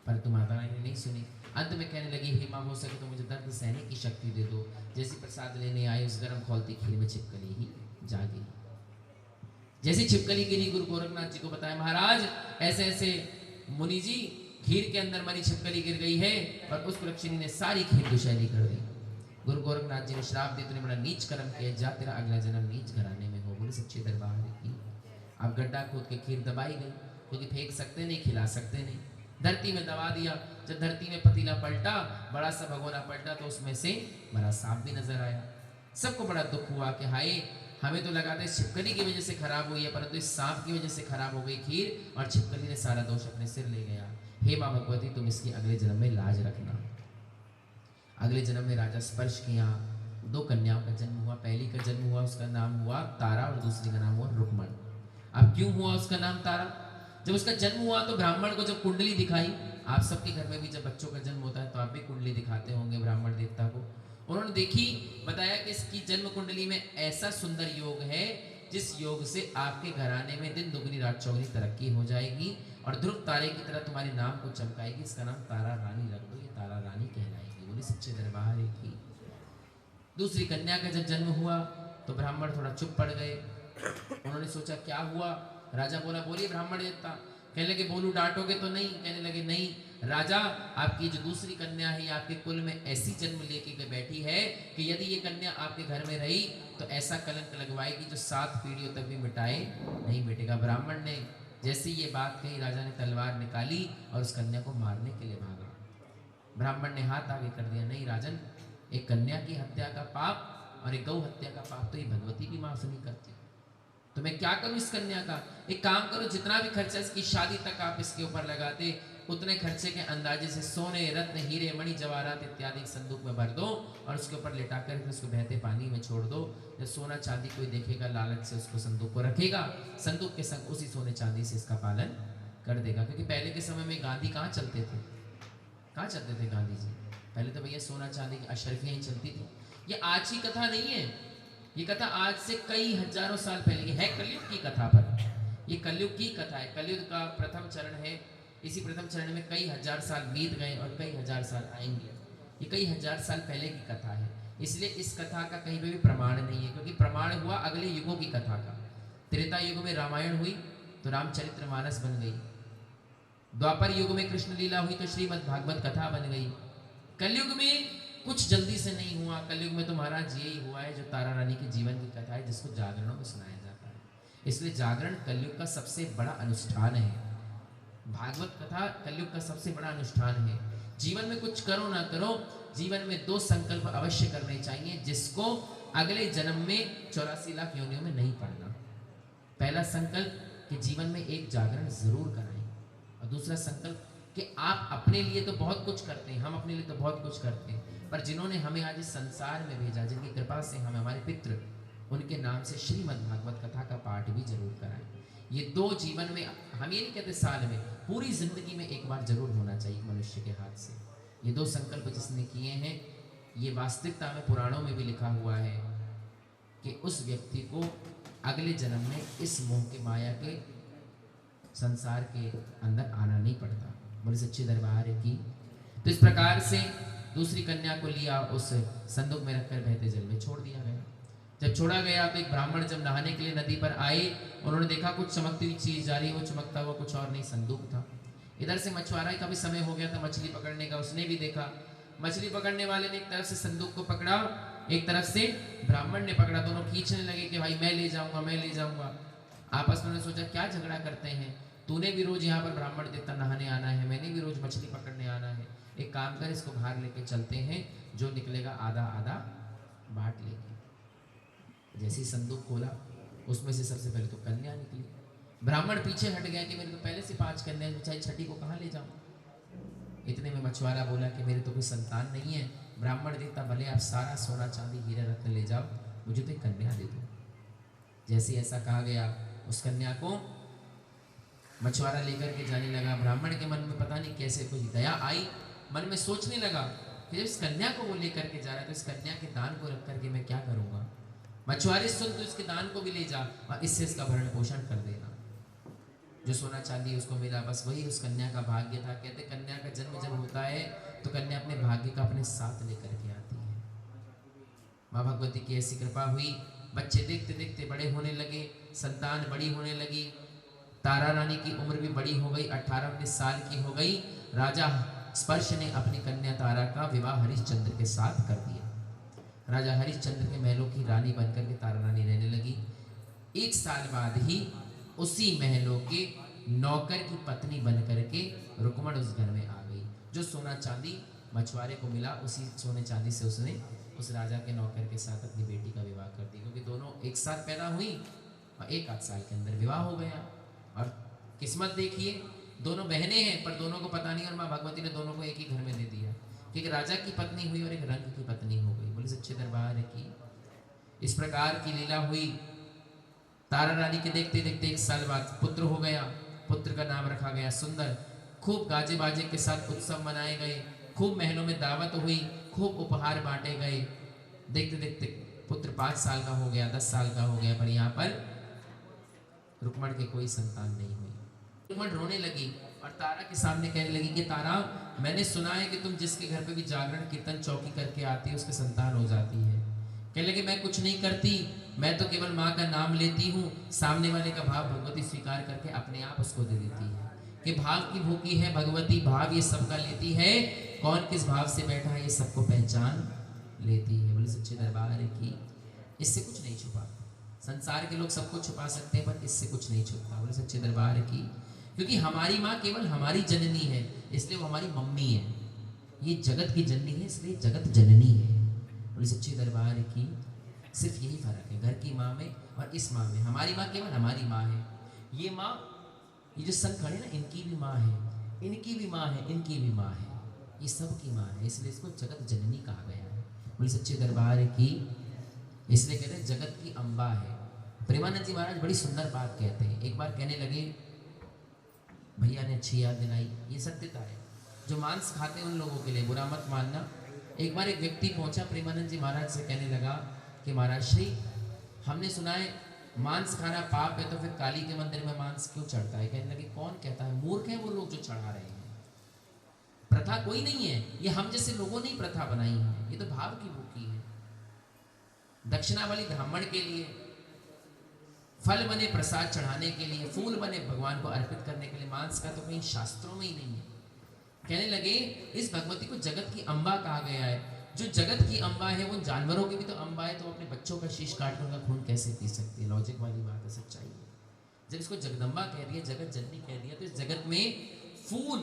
परंतु माता रानी ने नहीं सुनी। अंत में कहने लगी हे माँ, हो सके तो मुझे दर्द सहने की शक्ति दे दो। जैसे प्रसाद लेने आए उस गर्म खौलती खीर में छिपकली ही जागी। जैसे छिपकली गिरी, गुरु गोरखनाथ जी को बताया महाराज ऐसे ऐसे मुनि जी खीर के अंदर मरी छिपकली गिर गई है, और उस कुलक्षणी ने सारी खीर दुशैली कर दी। गुरु गोरखनाथ जी ने श्राप दिया, तूने बड़ा नीच कर्म किया, जा तेरा अगला जन्म नीच घराने में हो। बोले सच्चे दरबार की। अब गड्ढा खोद के खीर दबाई गई, क्योंकि फेंक सकते नहीं, खिला सकते नहीं। धरती में दबा दिया। जब धरती में पतीला पलटा, बड़ा सा भगोना पलटा, तो उसमें से बड़ा सांप भी नजर आया। सबको बड़ा दुख हुआ कि हाय, हमें तो लगा था छिपकली की वजह से खराब हुई है, परंतु इस सांप की वजह से खराब हो गई खीर, और छिपकली ने सारा दोष अपने सिर ले गया। हे माँ भगवती, तुम इसकी अगले जन्म में लाज रखना। अगले जन्म में राजा स्पर्श के यहाँ 2 कन्याओं का जन्म हुआ। पहली का जन्म हुआ, उसका नाम हुआ तारा, और दूसरी का नाम हुआ रुक्मण। अब क्यों हुआ उसका नाम तारा? जब उसका जन्म हुआ तो ब्राह्मण को जब कुंडली दिखाई, आप सबके घर में भी जब बच्चों का जन्म होता है तो आप भी कुंडली दिखाते होंगे ब्राह्मण देवता को। उन्होंने देखी, बताया कि इसकी जन्म कुंडली में ऐसा सुंदर योग है जिस योग से आपके घराने में दिन दुगनी रात चौगनी तरक्की हो जाएगी, और ध्रुव तारे की तरह तुम्हारे नाम को चमकाएगी। इसका नाम तारा रानी रख दो, ये तारा रानी कहलाएगी। बोली सच्चे दरबार की। दूसरी कन्या का जब जन्म हुआ तो ब्राह्मण थोड़ा चुप पड़ गए। उन्होंने सोचा क्या हुआ। राजा बोला, बोलिए ब्राह्मण देवता। कहने लगे बोलू डांटोगे तो नहीं? कहने लगे नहीं राजा, आपकी जो दूसरी कन्या है आपके कुल में ऐसी जन्म लेके बैठी है कि यदि ये कन्या आपके घर में रही तो ऐसा कलंक लगवाएगी जो 7 पीढ़ियों तक भी मिटाए नहीं मिटेगा। ब्राह्मण ने जैसे ये बात कही, राजा ने तलवार निकाली और उस कन्या को मारने के लिए भागा। ब्राह्मण ने हाथ आगे कर दिया, नहीं राजन, एक कन्या की हत्या का पाप और एक गौ हत्या का पाप तो ये भगवती भी माफ नहीं करती। तो मैं क्या करूं इस कन्या का? एक काम करो, जितना भी खर्चा इसकी शादी तक आप इसके ऊपर लगाते, उतने खर्चे के अंदाजे से सोने रत्न हीरे मणि जवाहरात इत्यादि संदूक में भर दो और उसके ऊपर लिटा कर उसको बहते पानी में छोड़ दो। जब सोना चांदी कोई देखेगा लालच से उसको संदूक को रखेगा, संदूक के संग उसी सोने चांदी से इसका पालन कर देगा। क्योंकि पहले के समय में गांधी कहाँ चलते थे, कहाँ चलते थे गांधी जी? पहले तो भैया सोना चांदी की अशरफियाँ ही चलती थी। ये आज की कथा नहीं है, ये कथा आज से कई हजारों साल पहले की है, कलयुग की कथा पर। ये कलयुग की कथा है, कलयुग का प्रथम चरण है। इसी प्रथम चरण में कई हजार साल बीत गए और कई हजार साल आएंगे। ये कई हजार साल पहले की कथा है, इसलिए इस कथा का कहीं पे भी प्रमाण नहीं है, क्योंकि प्रमाण हुआ अगले युगों की कथा का। त्रेता युग में रामायण हुई तो रामचरितमानस बन गई, द्वापर युग में कृष्ण लीला हुई तो श्रीमद् भागवत कथा बन गई। कलयुग में कुछ जल्दी से नहीं हुआ, कलयुग में तो महाराज यही हुआ है जो तारा रानी के जीवन की कथा है, जिसको जागरणों में सुनाया जाता है। इसलिए जागरण कलयुग का सबसे बड़ा अनुष्ठान है, भागवत कथा कलयुग का सबसे बड़ा अनुष्ठान है। जीवन में कुछ करो ना करो, जीवन में 2 संकल्प अवश्य करने चाहिए, जिसको अगले जन्म में 84 लाख योनियों में नहीं पढ़ना। पहला संकल्प कि जीवन में एक जागरण जरूर कराएं, और दूसरा संकल्प कि आप अपने लिए तो बहुत कुछ करते हैं, हम अपने लिए तो बहुत कुछ करते हैं, पर जिन्होंने हमें आज इस संसार में भेजा, जिनकी कृपा से हम हमारे पितृ, उनके नाम से श्रीमद् भागवत कथा का पाठ भी जरूर कराएं। ये 2 जीवन में, हम ये नहीं कहते साल में, पूरी जिंदगी में एक बार जरूर होना चाहिए मनुष्य के हाथ से। ये 2 संकल्प जिसने किए हैं, ये वास्तविकता में पुराणों में भी लिखा हुआ है कि उस व्यक्ति को अगले जन्म में इस मोह के माया के संसार के अंदर आना नहीं पड़ता। बोले सच्चे दरबार की। तो इस प्रकार से दूसरी कन्या को लिया, उस संदूक में रखकर बहते जल में छोड़ दिया गया। जब छोड़ा गया तो एक ब्राह्मण जब नहाने के लिए नदी पर आए, उन्होंने देखा कुछ चमकती हुई चीज जा रही, वो चमकता हुआ कुछ और नहीं संदूक था। इधर से मछुआरा का भी समय हो गया था मछली पकड़ने का, उसने भी देखा। मछली पकड़ने वाले ने एक तरफ से संदूक को पकड़ा, एक तरफ से ब्राह्मण ने पकड़ा, दोनों खींचने लगे कि भाई मैं ले जाऊंगा, मैं ले जाऊंगा। आपस में सोचा क्या झगड़ा करते हैं, तूने भी रोज यहाँ पर ब्राह्मण देवता नहाने आना है, मैंने भी रोज मछली पकड़ने आना है, एक काम कर इसको बाहर लेके चलते हैं, जो निकलेगा आधा आधा बांट लेंगे। जैसे ही संदूक खोला, उसमें से सबसे पहले तो कन्या निकली। ब्राह्मण पीछे हट गया कि मेरे तो पहले से 5 कन्या, चाहे छठी को कहाँ ले जाऊं। इतने में मछुआरा बोला कि मेरे तो कोई संतान नहीं है। ब्राह्मण देवता भले आप सारा सोना चांदी हीरा रत्न ले जाओ, मुझे तो एक कन्या दे दो। जैसे ऐसा कहा गया, उस कन्या को मछुआरा लेकर के जाने लगा। ब्राह्मण के मन में पता नहीं कैसे कोई दया आई, मन में सोचने लगा कि जब इस कन्या को वो लेकर के जा रहा है तो इस कन्या के दान को रख करके मैं क्या करूंगा। मछुआरे सुन तो इसके दान को भी ले जा और इससे इसका भरण पोषण कर देना। जो सोना चांदी उसको मिला, बस वही उस कन्या का भाग्य था। कहते कन्या का जन्म जब होता है तो कन्या अपने भाग्य का अपने साथ लेकर के आती है। माँ भगवती की ऐसी कृपा हुई, बच्चे देखते देखते बड़े होने लगे, संतान बड़ी होने लगी। तारा रानी की उम्र भी बड़ी हो गई, 18-19 साल की हो गई। राजा स्पर्श ने अपनी कन्या तारा का विवाह हरिश्चंद्र के साथ कर दिया। राजा हरिश्चंद्र के महलों की रानी बनकर के तारा रानी रहने लगी। 1 साल बाद ही उसी महलों के नौकर की पत्नी बनकर के रुक्मण उस घर में आ गई। जो सोना चांदी मछुआरे को मिला, उसी सोने चांदी से उसने उस राजा के नौकर के साथ अपनी बेटी का विवाह कर दिया, क्योंकि दोनों एक साथ पैदा हुई और 1 आध साल के अंदर विवाह हो गया। और किस्मत देखिए, दोनों बहनें हैं पर दोनों को पता नहीं, और माँ भगवती ने दोनों को एक ही घर में दे दिया कि एक राजा की पत्नी हुई और एक रंग की पत्नी हो गई। बोले सच्चे दरबार की। इस प्रकार की लीला हुई। तारा रानी के देखते देखते 1 साल बाद पुत्र हो गया। पुत्र का नाम रखा गया सुंदर। खूब गाजे बाजे के साथ उत्सव मनाए गए, खूब महलों में दावत हुई, खूब उपहार बांटे गए। देखते देखते पुत्र 5 साल का हो गया, 10 साल का हो गया, पर यहाँ पर रुक्मण के कोई संतान नहीं हुई। रुक्मण रोने लगी और तारा के सामने कहने लगी कि तारा, मैंने सुना है कि तुम जिसके घर पे भी जागरण कीर्तन चौकी करके आती है उसके संतान हो जाती है। कहने लगे मैं कुछ नहीं करती, मैं तो केवल माँ का नाम लेती हूँ। सामने वाले का भाव भगवती स्वीकार करके अपने आप उसको दे देती है कि भाव की भूखी है भगवती, भाव ये सबका लेती है, कौन किस भाव से बैठा है ये सबको पहचान लेती है। बोले सच्चे दरबार की। इससे कुछ नहीं छुपा। संसार के लोग सब कुछ छुपा सकते हैं पर इससे कुछ नहीं छुपता। बोले सच्चे दरबार की। क्योंकि हमारी माँ केवल हमारी जननी है, इसलिए वो हमारी मम्मी है। ये जगत की जननी है, इसलिए जगत जननी है। बोले सच्चे दरबार की। सिर्फ यही फर्क है घर की माँ में और इस माँ में। हमारी माँ केवल हमारी माँ है। ये माँ, ये जो संत खड़े ना, इनकी भी माँ है। इनकी भी माँ है, इनकी भी माँ है, ये सब की माँ है, इसलिए इसको जगत जननी कहा गया है। बोले सच्चे दरबार की, इसलिए कहते हैं जगत की अम्बा है। प्रेमानंद जी महाराज बड़ी सुंदर बात कहते हैं। एक बार कहने लगे, भैया ने अच्छी याद दिलाई, ये सत्यता है, जो मांस खाते हैं उन लोगों के लिए बुरा मत मानना। एक बार एक व्यक्ति पहुंचा प्रेमानंद जी महाराज से, कहने लगा कि महाराज श्री, हमने सुना है मांस खाना पाप है, तो फिर काली के मंदिर में मांस क्यों चढ़ता है? कहने लगे कौन कहता है, मूर्ख है वो लोग जो चढ़ा रहे हैं। प्रथा कोई नहीं है, ये हम जैसे लोगों ने ही प्रथा बनाई है, ये तो भाव की भूखी है। दक्षिणा वाली ब्राह्मण के लिए, फल बने प्रसाद चढ़ाने के लिए, फूल बने भगवान को अर्पित करने के लिए, मांस का तो कहीं शास्त्रों में ही नहीं है। कहने लगे इस भगवती को जगत की अम्बा कहा गया है। जो जगत की अम्बा है वो जानवरों की भी तो अम्बा है, तो अपने बच्चों का शीश काट कर उनका खून कैसे पी सकती है? लॉजिक वाली बात है, सच्चाई है। जब इसको जगदम्बा कह रही है, जगत जननी कह रही है, तो इस जगत में फूल,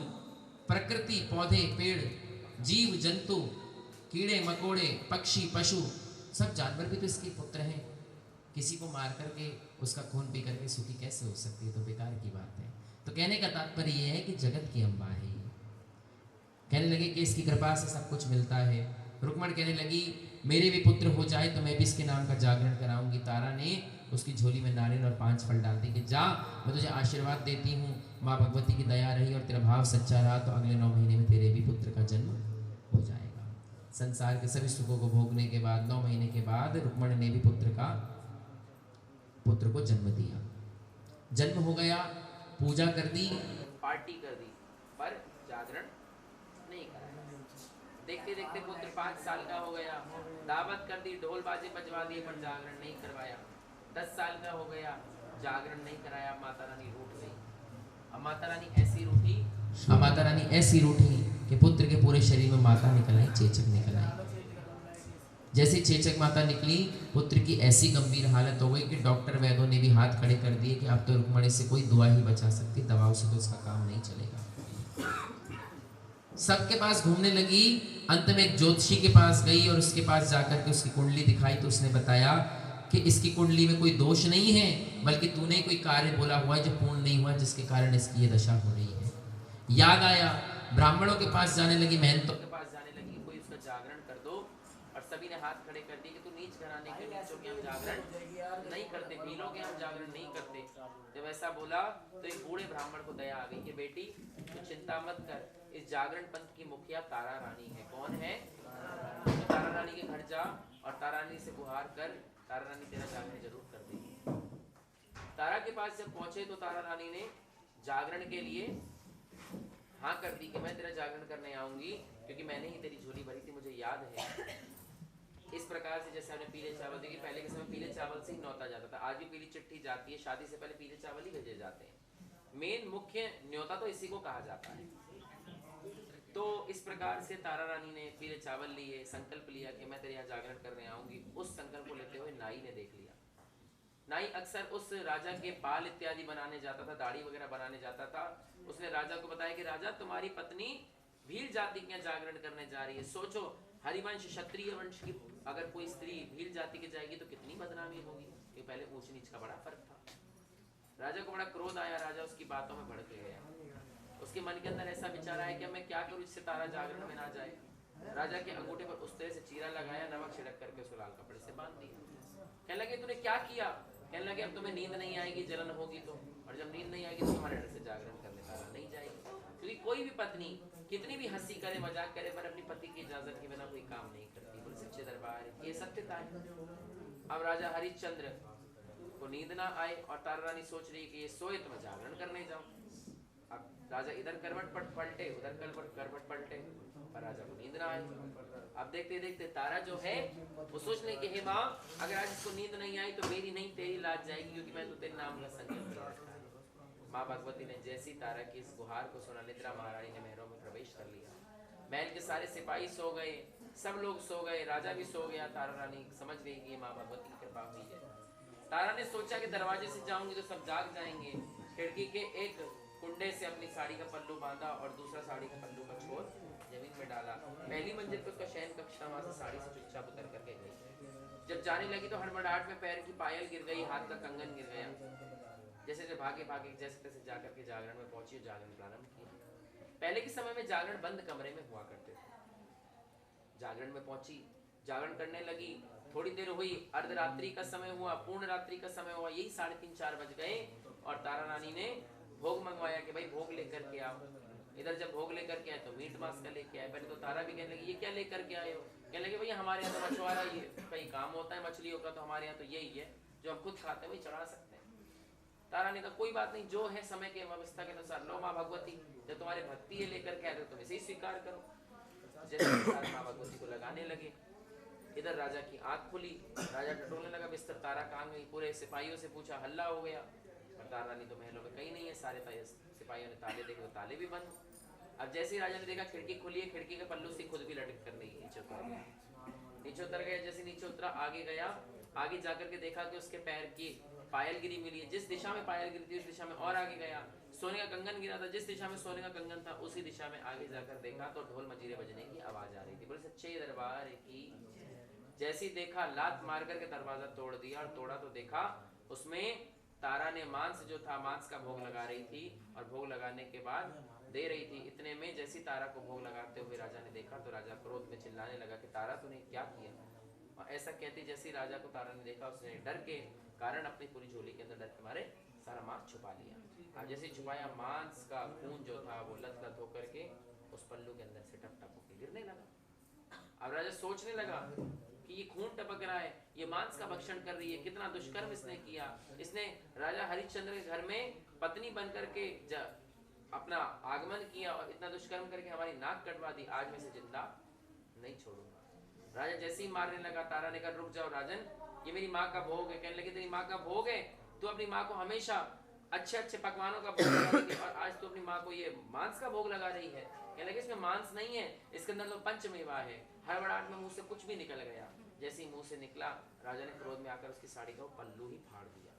प्रकृति, पौधे, पेड़, जीव जंतु, कीड़े मकोड़े, पक्षी, पशु, सब जानवर भी तो इसके पुत्र हैं। किसी को मार करके उसका खून पी करके सुखी कैसे हो सकती है? तो बेकार की बात है। तो कहने का तात्पर्य यह है कि जगत की अम्बा है। कहने लगे कि इसकी कृपा से सब कुछ मिलता है। रुक्मण कहने लगी मेरे भी पुत्र हो जाए तो मैं भी इसके नाम का जागरण कराऊंगी। तारा ने उसकी झोली में नारियल और 5 फल डाल दी कि जा, मैं तुझे आशीर्वाद देती हूँ, माँ भगवती की दया रही और तेरा भाव सच्चा रहा तो अगले 9 महीने में तेरे भी पुत्र का जन्म हो जाएगा। संसार के सभी सुखों को भोगने के बाद 9 महीने के बाद रुक्मण ने भी पुत्र को जन्म दिया। जन्म हो गया, पूजा कर दी, पार्टी कर दी, पर जागरण नहीं कराया। देखते देखते पुत्र 5 साल का हो गया, दावत कर दी, ढोल बाजे बजवा दिए, पर जागरण नहीं करवाया। 10 साल का हो गया, जागरण नहीं कराया। माता रानी रूठ गई। अब माता रानी ऐसी रूठी कि पुत्र के पूरे शरीर में माता निकल आई, चेचक निकल आई। जैसे चेचक माता निकली, पुत्र की ऐसी गंभीर हालत हो गई कि डॉक्टर वैद्यों ने भी हाथ खड़े कर दिए कि अब तो रुक्मणी से कोई दुआ ही बचा सकती, दवाओं से तो इसका काम नहीं चलेगा। सबके पास घूमने लगी, अंत में एक ज्योतिषी के पास गई और उसके पास जाकर के उसकी कुंडली दिखाई तो उसने बताया कि इसकी कुंडली में कोई दोष नहीं है, बल्कि तूने कोई कार्य बोला हुआ है जो पूर्ण नहीं हुआ, जिसके कारण इसकी ये दशा हो रही है। याद आया, ब्राह्मणों के पास जाने लगी, महंतों के पास जाने लगी, कोई उसका जागरण कर दो। और सभी ने हाथ खड़े कर दिए कि तू नीच घराने के नीचों के हम जागरण नहीं करते, भीलों के हम जागरण नहीं करते। जब ऐसा बोला तो एक बूढ़े ब्राह्मण को दया आ गई कि बेटी तू चिंता मत कर, इस जागरण पंथ की मुखिया तारा रानी है। कौन है? तो तारा रानी के घर जा और तारा रानी से गुहार कर, तारा रानी तेरा जागरण जरूर कर देगी। तारा के पास जब पहुंचे तो तारा रानी ने जागरण के लिए हाँ कर दी कि मैं तेरा जागरण करने आऊंगी, क्योंकि मैंने ही तेरी झोली भरी थी, मुझे याद है। इस प्रकार से जैसे हमने पीले चावल, देखिए पहले के समय पीले चावल से ही न्योता जाता था, आज भी पीली चिट्ठी जाती है, शादी से पहले पीले चावल ही भेजे जाते हैं। मेन मुख्य न्योता तो इसी को कहा जाता है। तो इस प्रकार से तारा रानी ने पीले चावल लिए, संकल्प लिया कि मैं तेरे यहाँ जागरण करने आऊंगी। उस संकल्प को लेते हुए नाई ने देख लिया। नाई अक्सर उस राजा के बाल इत्यादि बनाने जाता था, दाढ़ी वगैरह बनाने जाता था। उसने राजा को बताया कि राजा तुम्हारी पत्नी भील जाति के जागरण करने जा रही है। सोचो, हरिवंश क्षत्रिय वंश की अगर कोई स्त्री भील जाति की जाएगी तो कितनी बदनामी होगी। ये पहले ऊंच नीच का बड़ा फर्क था। राजा को बड़ा क्रोध आया, राजा उसकी बातों में भड़क गया। उसके मन के अंदर ऐसा विचार आया कि अब मैं क्या करूं इससे तारा जागरण में ना जाए। राजा के अंगूठे पर उस तरह से चीरा लगाया, नमक छिड़क करके उसको लाल कपड़े से बांध दिया। कहने लगे तूने क्या किया? कहने लगे अब तुम्हें नींद नहीं आएगी, जलन होगी तो, और जब नींद नहीं आएगी तो तुम्हारे डर से जागरण करने तारा नहीं जाएगी। क्योंकि कोई भी पत्नी कितनी भी हंसी करे, मजाक करे, पर अपनी पति की इजाजत के बिना कोई काम नहीं करती। बोले सच्चे दरबार, ये सत्यता है। अब राजा हरिश्चंद्र को नींद ना आए और तारा रानी सोच रही कि ये सोए तो मैं जागरण करने जाऊं। अब राजा इधर करवट पलटे, उधर करवट पलटे, पर राजा को नींद ना आए। अब देखते देखते तारा जो है वो सोच ले कि हे माँ, अगर आज इसको नींद नहीं आई तो मेरी नहीं तेरी लाज जाएगी, क्योंकि मैं तो तेरे नाम का संकल्प ले रखा है। माँ भगवती ने जैसी तारा की इस गुहार को सुना, निद्रा महारानी ने महलों में प्रवेश कर लिया। महल के सारे सिपाही सो गए, सब लोग सो गए, राजा भी सो गया। तारा रानी समझ गई कि माँ भगवती की कृपा हुई है। तारा ने सोचा कि दरवाजे से जाऊंगी तो सब जाग जाएंगे। खिड़की के एक कुंडे से अपनी साड़ी का पल्लू बांधा और दूसरा साड़ी का पल्लू का छोर जमीन में डाला। पहली मंजिल पर उसका शयन कक्ष था, वहां से साड़ी से चुपचाप उतर करके गई। जब जाने लगी तो हड़बड़ाहट में पैर की पायल गिर गई, हाथ का कंगन गिर गया। जैसे भागे भागे जैसे तैसे जाकर के जागरण में पहुंची, जागरण प्रारंभ किया। पहले के समय में जागरण बंद कमरे में हुआ करते थे। जागरण में पहुंची, जागरण करने लगी, थोड़ी देर हुई, अर्धरात्रि का समय हुआ, पूर्ण रात्रि का समय हुआ, यही 3:30-4 बज गए और तारा रानी ने भोग मंगवाया कि भाई भोग लेकर के आओ। इधर जब भोग लेकर के आए तो मीट मांस का लेके आए। पहले तो तारा भी कहने लगी ये क्या लेकर के आए हो? कहने लगे भैया हमारे यहाँ तो मछुआरा ये कई काम होता है मछलियों का, तो हमारे यहाँ तो यही है जो हम खुद खाते हैं वही चढ़ा सकते हैं। तारा ने कहा कोई बात नहीं, जो है समय के व्यवस्था के अनुसार। लो माँ भगवती, जब तुम्हारी भक्ति है लेकर के आए तो तुम इसे ही स्वीकार करो। जैसे माँ भगवती को लगाने लगे। इधर राजा की आंख खुली, राजा टटोलने लगा, बिस्तर तारा कहाँ गई? पूरे सिपाहियों से पूछा, हल्ला हो गया। और तारा रानी तो महलों में कहीं नहीं है। सारे सिपाहियों ने ताले देखे तो ताले भी बंद। अब जैसे ही राजा ने देखा खिड़की खुली है, खिड़की के पल्लू से खुद भी लटक कर नहीं नीचे उतर गया। नीचे उतर गया, जैसे नीचे उतरा आगे गया, आगे जाकर के देखा कि उसके पैर की पायलगिरी मिली है। जिस दिशा में पायलगिरी थी उस दिशा में और आगे गया, सोने का कंगन गिरा था, जिस दिशा में सोने का कंगन था उसी दिशा में आगे जाकर देखा तो ढोल मजीरे बजने की आवाज आ रही थी। बोले सच्चे दरबार की। जैसे ही देखा लात मार करके दरवाजा तोड़ दिया, और तोड़ा तो देखा उसमें तारा ने मांस जो था, मांस का भोग लगा रही थी और भोग लगाने के बाद दे रही थी। इतने में जैसी तारा को भोग लगाते हुए राजा ने देखा तो राजा क्रोध में चिल्लाने लगा कि तारा तूने क्या किया? और ऐसा कहती जैसे राजा को तारा ने देखा, उसने डर के कारण अपनी पूरी झोली के अंदर डर के मारे सारा मांस छुपा लिया। अब जैसे छुपाया, मांस का खून जो था वो लत होकर के उस पल्लू के अंदर से टप टप होकर गिरने लगा। अब राजा सोचने लगा कि ये खून टपक रहा है, ये मांस का भक्षण कर रही है, कितना दुष्कर्म इसने किया। इसने राजा हरिश्चंद्र के घर में पत्नी बन करके अपना आगमन किया और इतना दुष्कर्म करके हमारी नाक कटवा दी। आज मैं इसे जिंदा नहीं छोड़ूंगा। राजा जैसे ही मारने लगा, तारा ने कहा रुक जाओ राजन, ये मेरी माँ का भोग है। कहने लगे तेरी माँ का भोग है, तू अपनी माँ को हमेशा अच्छे अच्छे पकवानों का भोग लगाती थी और आज तू अपनी माँ को ये मांस का भोग लगा रही है। कहने लगे इसमें मांस नहीं है, इसके अंदर तो पंचमेवा है। हड़बड़ाहट में मुंह से कुछ भी निकल गया। जैसे ही मुंह से निकला, राजा ने क्रोध में आकर उसकी साड़ी का पल्लू ही फाड़ दिया।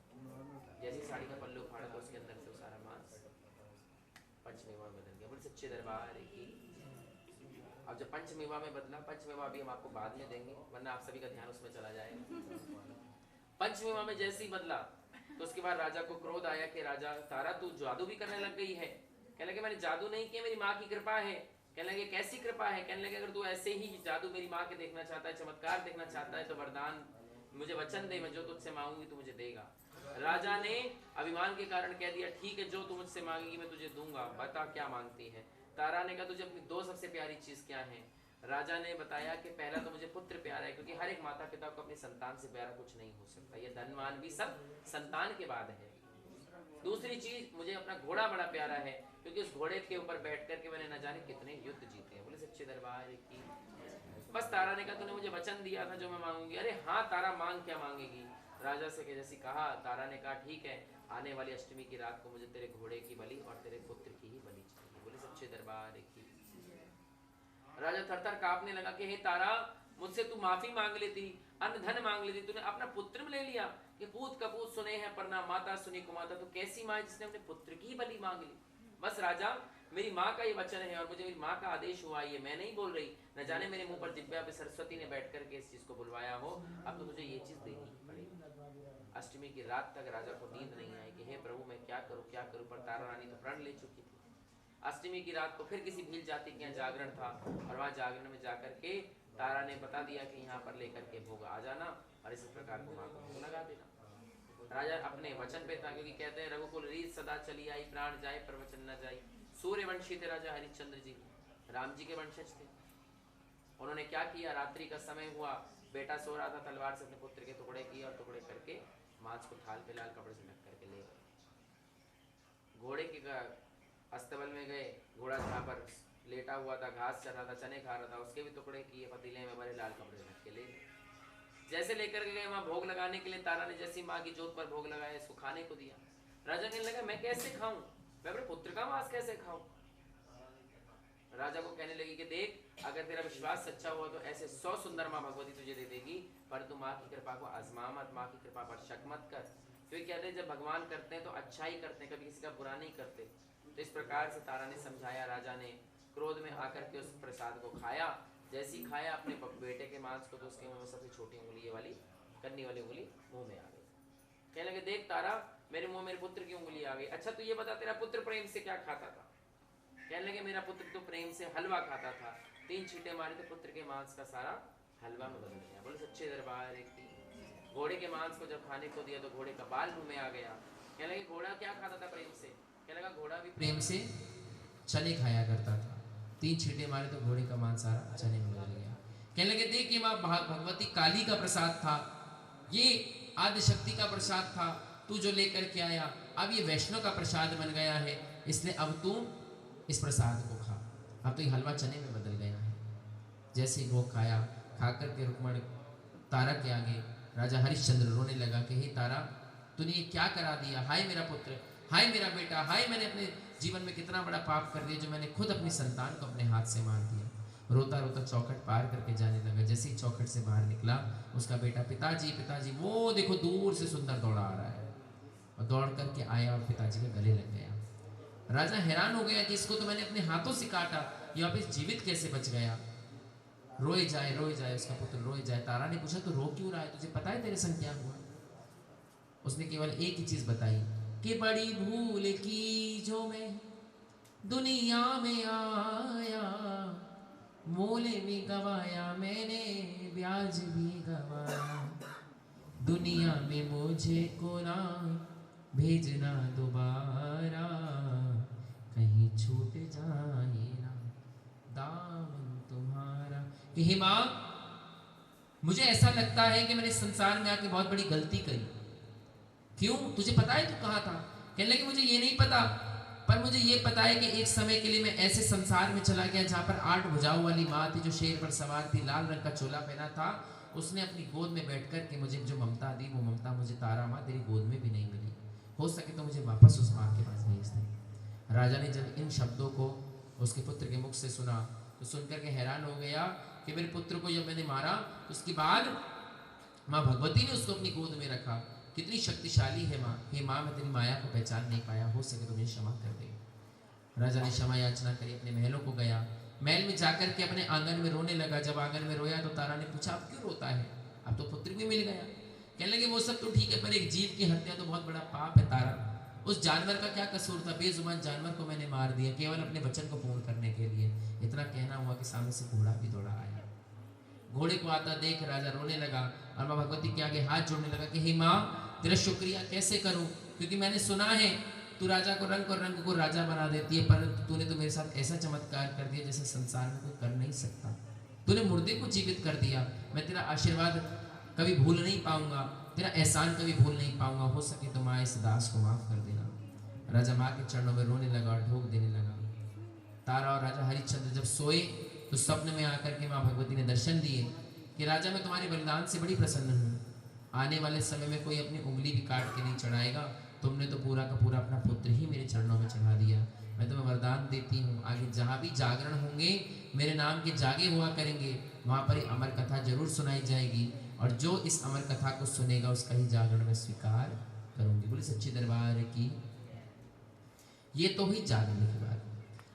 जैसे साड़ी का पल्लू फाड़ा तो उसके अंदर से सारा मांस पंचमेवा में बदल गया। बोले सच्चे दरबार की। अब जब पंचमेवा में बदला, पंचमेवा अभी हम आपको बाद में देंगे वरना आप सभी का ध्यान उसमें चला जाएगा। पंचमेवा में जैसे ही बदला तो उसके बाद राजा को क्रोध आया कि राजा तारा तू जादू भी करने लग गई है। कहने लगे मैंने जादू नहीं किया, मेरी माँ की कृपा है। कहने लगे कैसी कृपा है? कहने लगे अगर तू ऐसे ही जादू मेरी माँ के देखना चाहता है, चमत्कार देखना चाहता है तो वरदान मुझे वचन दे, मैं जो तुझसे मांगूंगी तू मुझे देगा। राजा ने अभिमान के कारण कह दिया ठीक है, जो तू मुझसे मांगेगी मैं तुझे दूंगा, बता क्या मांगती है। तारा ने कहा तुझे अपनी दो सबसे प्यारी चीज क्या है? राजा ने बताया कि पहला तो मुझे पुत्र प्यारा है, क्योंकि हर एक माता पिता को अपनी संतान से प्यारा कुछ नहीं हो सकता, ये धनवान भी सब संतान के बाद है। दूसरी चीज मुझे अपना घोड़ा बड़ा प्यारा है, क्योंकि उस घोड़े के ऊपर बैठ करके मैंने न जाने कितने युद्ध जीते हैं। बोले सच्चे दरबार की। बस तारा ने कहा तूने मुझे वचन दिया था जो मैं मांगूंगी। अरे हाँ तारा मांग, क्या मांगेगी? राजा से जैसे कहा, तारा ने कहा ठीक है, आने वाली अष्टमी की रात को मुझे तेरे घोड़े की बलि और तेरे पुत्र की ही बलि चाहिए। बोले सच्चे दरबार की। राजा थर-थर कांपने लगा कि हे तारा, मुझसे तू माफी मांग लेती, अन्न धन मांग लेती, तूने अपना पुत्र में ले लिया। कि पूत कपूत सुने हैं पर ना माता सुनी कुमाता, तो कैसी माँ है जिसने अपने पुत्र की बलि मांग ली? बस राजा, मेरी माँ का ये वचन है और मुझे मेरी माँ का आदेश हुआ, ये मैं नहीं बोल रही। न जाने मेरे मुंह पर दिव्या पे सरस्वती ने बैठ करके इस चीज को बुलवाया हो, अब तो तुझे ये चीज देनी पड़ेगी। अष्टमी की रात तक राजा को नींद नहीं आई कि हे प्रभु मैं क्या करूं क्या करूं, पर तारा रानी तो प्रण ले चुकी थी। अष्टमी की रात को फिर किसी भील जाति के यहाँ जागरण था और वहाँ जागरण में जाकर के तारा ने बता दिया कि यहाँ पर लेकर के भोग आ जाना और इस प्रकार को माँ को भोग लगा देना। राजा अपने वचन पे था, क्योंकि कहते हैं रघुकुल रीत सदा चली आई, प्राण जाए पर वचन न जाए। सूर्यवंशी थे राजा हरिश्चंद्र जी, राम जी के वंशज थे। उन्होंने क्या किया, रात्रि का समय हुआ, बेटा सो रहा था, तलवार से अपने पुत्र के टुकड़े किए और टुकड़े करके मांस को थाल पे लाल कपड़े से ढक करके ले गए। घोड़े के अस्तबल में गए, घोड़ा जहाँ पर लेटा हुआ था, घास चढ़ा था, चने खा रहा था, उसके भी टुकड़े किए, पतीले में भरे लाल कपड़े ढक के ले गए। जैसे लेकर के गए वहाँ भोग लगाने के लिए, तारा ने जैसी माँ की जोत पर भोग लगाया, इसको खाने को दिया। राजा कहने लगा मैं कैसे खाऊं, मैं अपने पुत्र का मांस कैसे खाऊं? राजा को कहने लगी कि देख, अगर तेरा विश्वास सच्चा हुआ तो ऐसे 100 सुंदर माँ भगवती तुझे दे देगी, पर तू माँ की कृपा को आजमा मत, माँ की कृपा पर शक मत कर। तो कहते हैं जब भगवान करते हैं तो अच्छा ही करते हैं, कभी किसी का बुरा नहीं करते। तो इस प्रकार से तारा ने समझाया। राजा ने क्रोध में आकर के उस प्रसाद को खाया। जैसे ही खाया अपने बेटे के मांस को, तो उसके मुंह में सबसे छोटी उंगली ये वाली कन्नी वाली उंगली मुंह में आ गई। कहने लगे देख तारा, मेरे मुंह मेरे पुत्र की उंगली आ गई। अच्छा तू ये बता, तेरा पुत्र प्रेम से क्या खाता था? कहने लगे मेरा पुत्र तो प्रेम से हलवा खाता था, 3 छींटे मारे तो पुत्र के मांस का सारा हलवा में बदल गया। बोले सच्चे दरबार की। घोड़े के मांस को जब खाने को दिया तो घोड़े का बाल मुंह में आ गया। कहने लगे घोड़ा क्या खाता था प्रेम से? कहने लगा घोड़ा भी प्रेम से चने खाया करता था, 3 छींटे मारे तो घोड़े का मांस सारा चने में बदल गया। कहने लगे देख ये माँ भगवती काली का प्रसाद था, ये आदि शक्ति का प्रसाद था, तू जो लेकर के आया अब ये वैष्णव का प्रसाद बन गया है, इसलिए अब तू इस प्रसाद को खा। अब तो ये हलवा चने में बदल गया है। जैसे ही वो खाया, खाकर के रुक्मण तारा के आगे राजा हरिश्चंद्र रोने लगा कि हे तारा तूने ये क्या करा दिया, हाय मेरा पुत्र, हाय मेरा बेटा, हाय मैंने अपने जीवन में कितना बड़ा पाप कर दिया जो मैंने खुद अपनी संतान को अपने हाथ से मार दिया। रोता रोता चौखट पार करके जाने लगा। जैसे ही चौखट से बाहर निकला उसका बेटा पिताजी पिताजी, वो देखो दूर से सुंदर दौड़ा आ रहा है और दौड़ करके आया और पिताजी के गले लग गया। राजा हैरान हो गया कि इसको तो मैंने अपने हाथों से काटा, ये वापिस जीवित कैसे बच गया। रोए जाए उसका पुत्र रोए जाए। तारा ने पूछा तो रो क्यों रहा है, तुझे पता है तेरे संग क्या हुआ? उसने केवल एक ही चीज बताई कि बड़ी भूल की जो मैं दुनिया में आया, मोले भी गवाया मैंने ब्याज भी गवाया, दुनिया में मुझे को ना भेजना दोबारा, कहीं छूट जाए ना दामन तुम्हारा। कि हे माँ मुझे ऐसा लगता है कि मैंने संसार में आके बहुत बड़ी गलती करी। क्यों, तुझे पता है तू कहाँ था? कहने लगे मुझे ये नहीं पता, पर मुझे ये पता है कि एक समय के लिए मैं ऐसे संसार में चला गया जहाँ पर 8 भुजाओं वाली माँ थी जो शेर पर सवार थी, लाल रंग का चोला पहना था। उसने अपनी गोद में बैठ कर के मुझे जो ममता दी वो ममता मुझे तारा माँ तेरी गोद में भी नहीं मिली। हो सके तो मुझे वापस उस माँ के पास भेज दे। राजा ने जब इन शब्दों को उसके पुत्र के मुख से सुना तो सुनकर के हैरान हो गया कि मेरे पुत्र को जब मैंने मारा उसके बाद माँ भगवती ने उसको अपनी गोद में रखा। कितनी शक्तिशाली है माँ। हे माँ मैं तेरी माया को पहचान नहीं पाया, हो सके तो मुझे क्षमा कर दे। राजा ने क्षमा याचना करी, अपने महलों को गया। महल में जाकर के अपने आंगन में रोने लगा। जब आंगन में रोया तो तारा ने पूछा अब क्यों रोता है, अब तो पुत्र भी मिल गया। कहने लगे वो सब तो ठीक है पर एक जीव की हत्या तो बहुत बड़ा पाप है तारा। उस जानवर का क्या कसूर था, बेजुबान जानवर को मैंने मार दिया केवल अपने वचन को पूर्ण करने के लिए। इतना कहना हुआ कि सामने से घोड़ा भी दौड़ा आया। घोड़े को आता देख राजा रोने लगा और माँ भगवती के आगे हाथ जोड़ने लगा कि हे माँ तेरा शुक्रिया कैसे करूं, क्योंकि मैंने सुना है तू राजा को रंग और रंग को राजा बना देती है, परंतु तूने तो मेरे साथ ऐसा चमत्कार कर दिया जैसे संसार में कोई कर नहीं सकता। तूने मुर्दे को जीवित कर दिया। मैं तेरा आशीर्वाद कभी भूल नहीं पाऊंगा, तेरा एहसान कभी भूल नहीं पाऊंगा। हो सके तो माँ इस दास को माफ कर देना। राजा माँ के चरणों में रोने लगा और ढोक देने लगा। तारा और राजा हरिश्चंद्र जब सोए तो स्वप्न में आकर के माँ भगवती ने दर्शन दिए कि राजा मैं तुम्हारे बलिदान से बड़ी प्रसन्न हूँ। आने वाले समय में कोई अपनी उंगली भी काट के नहीं चढ़ाएगा। तुमने तो पूरा का पूरा अपना पुत्र ही मेरे चरणों में चढ़ा दिया। मैं तुम्हें वरदान देती हूँ आगे जहाँ भी जागरण होंगे मेरे नाम के जागे हुआ करेंगे, वहाँ पर अमर कथा जरूर सुनाई जाएगी और जो इस अमर कथा को सुनेगा उसका ही जागरण में स्वीकार करूँगी। बोले सच्चे दरबार की। ये तो हुई जागरण की बात।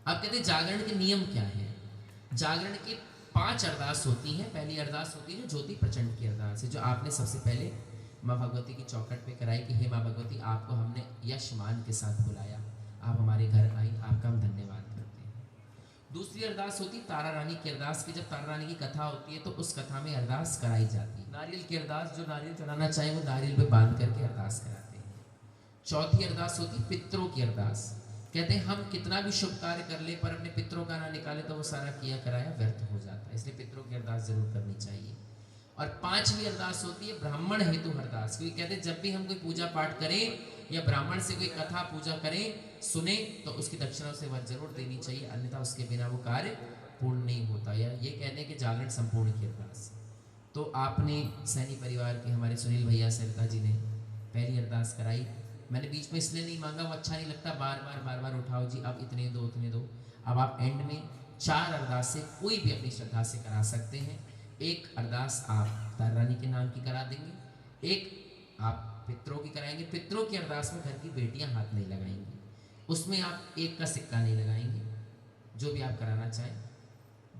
अब कहते हैं जागरण के नियम क्या है। जागरण की 5 अरदास होती हैं। पहली अरदास होती है जो ज्योति प्रचंड की अरदास है, जो आपने सबसे पहले माँ भगवती की चौखट पे कराई कि हे माँ भगवती आपको हमने यश मान के साथ बुलाया, आप हमारे घर आई, आपका हम धन्यवाद करते हैं। दूसरी अरदास होती तारा रानी की अरदास की। जब तारा रानी की कथा होती है तो उस कथा में अरदास कराई जाती है। नारियल की अरदास, जो नारियल चढ़ाना चाहे वो नारियल पे बांध करके अरदास कराते हैं। चौथी अरदास होती पितरों की अरदास। कहते हैं हम कितना भी शुभ कार्य कर ले पर अपने पितरों का ना निकाले तो वो सारा किया कराया व्यर्थ हो जाता है, इसलिए पितरों की अरदास जरूर करनी चाहिए। और 5वीं अरदास होती है ब्राह्मण हेतु अरदास। क्योंकि कहते हैं जब भी हम कोई पूजा पाठ करें या ब्राह्मण से कोई कथा पूजा करें सुने तो उसकी दक्षिणा से वह जरूर देनी चाहिए, अन्यथा उसके बिना वो कार्य पूर्ण नहीं होता। या ये कहने के जागरण संपूर्ण की अरदास। तो आपने सैनी परिवार के हमारे सुनील भैया सरिता जी ने पहली अरदास कराई। मैंने बीच में इसलिए नहीं मांगा, वो अच्छा नहीं लगता बार बार उठाओ जी अब इतने दो उतने दो। अब आप एंड में 4 अरदास से कोई भी अपनी श्रद्धा से करा सकते हैं। एक अरदास आप तारा रानी के नाम की करा देंगे, एक आप पितरों की कराएंगे। पितरों की अरदास में घर की बेटियां हाथ नहीं लगाएंगी, उसमें आप 1 का सिक्का नहीं लगाएंगे, जो भी आप कराना चाहें।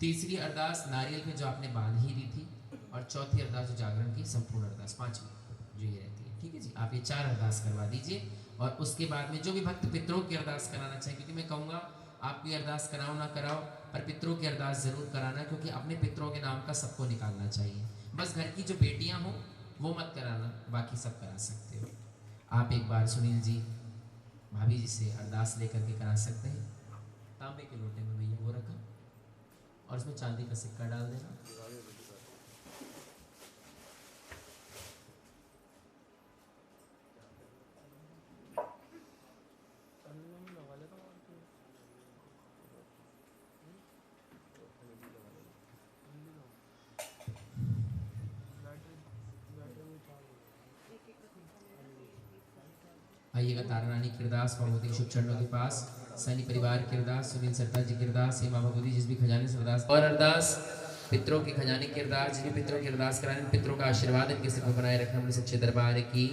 तीसरी अरदास नारियल में जो आपने बांध ही दी थी, और चौथी अरदास जो जागरण की संपूर्ण अरदास 5वीं जो ये रहती है। ठीक है जी, आप ये 4 अरदास करवा दीजिए और उसके बाद में जो भी भक्त पितरों की अरदास कराना चाहें, क्योंकि मैं कहूँगा आपकी अरदास कराओ ना कराओ, पर पितरों की अरदास जरूर कराना, क्योंकि अपने पितरों के नाम का सबको निकालना चाहिए। बस घर की जो बेटियां हो वो मत कराना, बाकी सब करा सकते हो। आप एक बार सुनील जी भाभी जी से अरदास लेकर के करा सकते हैं। तांबे के लोटे में भैया वो रखा और उसमें चांदी का सिक्का डाल देना। आइएगा तारा रानी की अरदास भगवती के शुभ चरणों के पास, सैनी परिवार की अरदास, सुनील सरदार जी की अरदास, हे माँ भगवती जिस भी खजाने से अरदास और अरदास पितरों के खजाने की अरदास, जिस भी पितरों की अरदास कराने पितरों का आशीर्वाद इनके सिर पर बनाए रखना, अपने सच्चे दरबार की।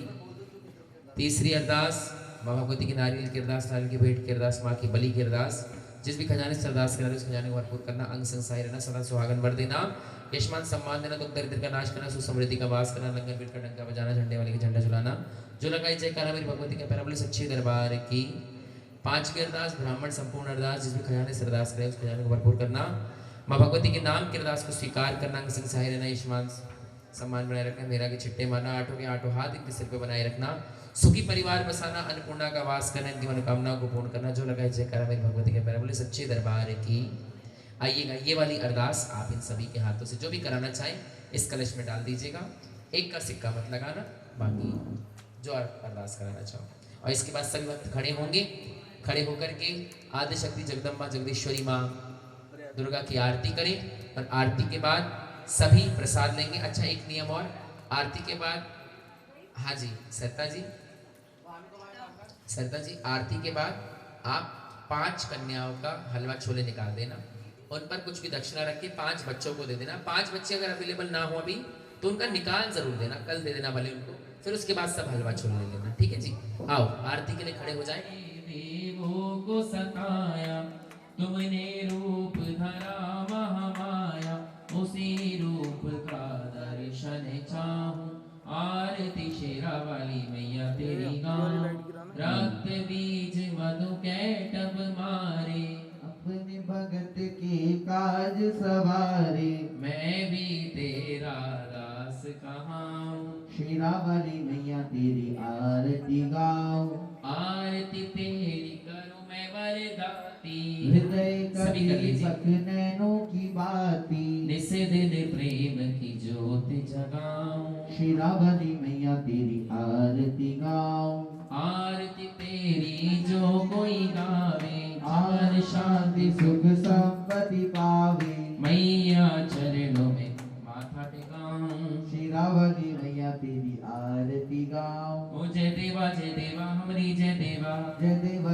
तीसरी अरदास माँ भगवती की नारियल की अरदास, नारियल की भेंट की अरदास, माँ की बलि की अरदास, जिस भी खजाने से अरदास करा उस खजाने को भरपूर करना, अंग संसारी रहना, सदा सुहागन वर देना, यशमान सम्मान देना, दुख दरिद्र का नाश करना, सुसमृद्धि का वास करना, लंगर पीट का डंका बजाना, झंडे वाले के झंडा झुलाना, जो लगाई जयकारा मेरी भगवती के पैरा बोले सच्चे दरबार की। पांचवी अरदास ब्राह्मण संपूर्ण अरदास, जिस भी खजाने से अरदास करे उस खजाने को भरपूर करना, माँ भगवती के नाम की अरदास को स्वीकार करना, अंग संसारी रहना, यशमान सम्मान बनाए रखना, मेरा के छिट्टे मारना, आठों के आठों हाथ इनके सिर पे बनाए रखना, सुखी परिवार बसाना, अन्नपूर्णा का वास करना, इनकी मनोकामना को पूर्ण करना, जो लगाए जयकारा मेरी भगवती के पैरा बोले सच्चे दरबार की। आइएगा ये वाली अरदास आप इन सभी के हाथों से जो भी कराना चाहें इस कलश में डाल दीजिएगा, एक का सिक्का मत लगाना, बाकी जो अरदास कराना चाहो। और इसके बाद सभी भक्त खड़े होंगे, खड़े होकर के आदि शक्ति जगदम्बा जगदीश्वरी माँ दुर्गा की आरती करें और आरती के बाद सभी प्रसाद लेंगे। अच्छा एक नियम और, आरती के बाद हाँ जी सरता जी आरती के बाद आप 5 कन्याओं का हलवा छोले निकाल देना, उन पर कुछ भी दक्षिणा रख के 5 बच्चों को दे देना। 5 बच्चे अगर अवेलेबल ना हो अभी तो उनका निकाल जरूर देना, कल दे देना भले उनको, फिर उसके बाद सब हलवा छोले ले लेना, ठीक है जी। आओ आरती के लिए खड़े हो जाए। देवों को सताया तुमने रूप धरा महामाया, उसी रूप का दर्शन चाहूं, आरती शेरा वाली मैया तेरी गाऊं, रक्त बीज मधु कैटब मारे, अपने भगत के काज सवारे, मैं भी तेरा दास कहाऊं, शेरावाली मैया तेरी आरती गाऊं, आरती तेरी करूं मैं वरदाती, हृदय सभी कर कभी लीजिए। पक नैनों की बाती, निस दिन प्रेम की ज्योत जगाऊं, शेरावाली मैया तेरी आरती गाऊं, आरती तेरी जो कोई गावे, आर शांति सुख संपत्ति पावे, मैया चरणों में माथा टिकाऊं, शेरावाली मैया तेरी आरती गाऊं, ओ जय देवा हमारी जय देवा, जय देवा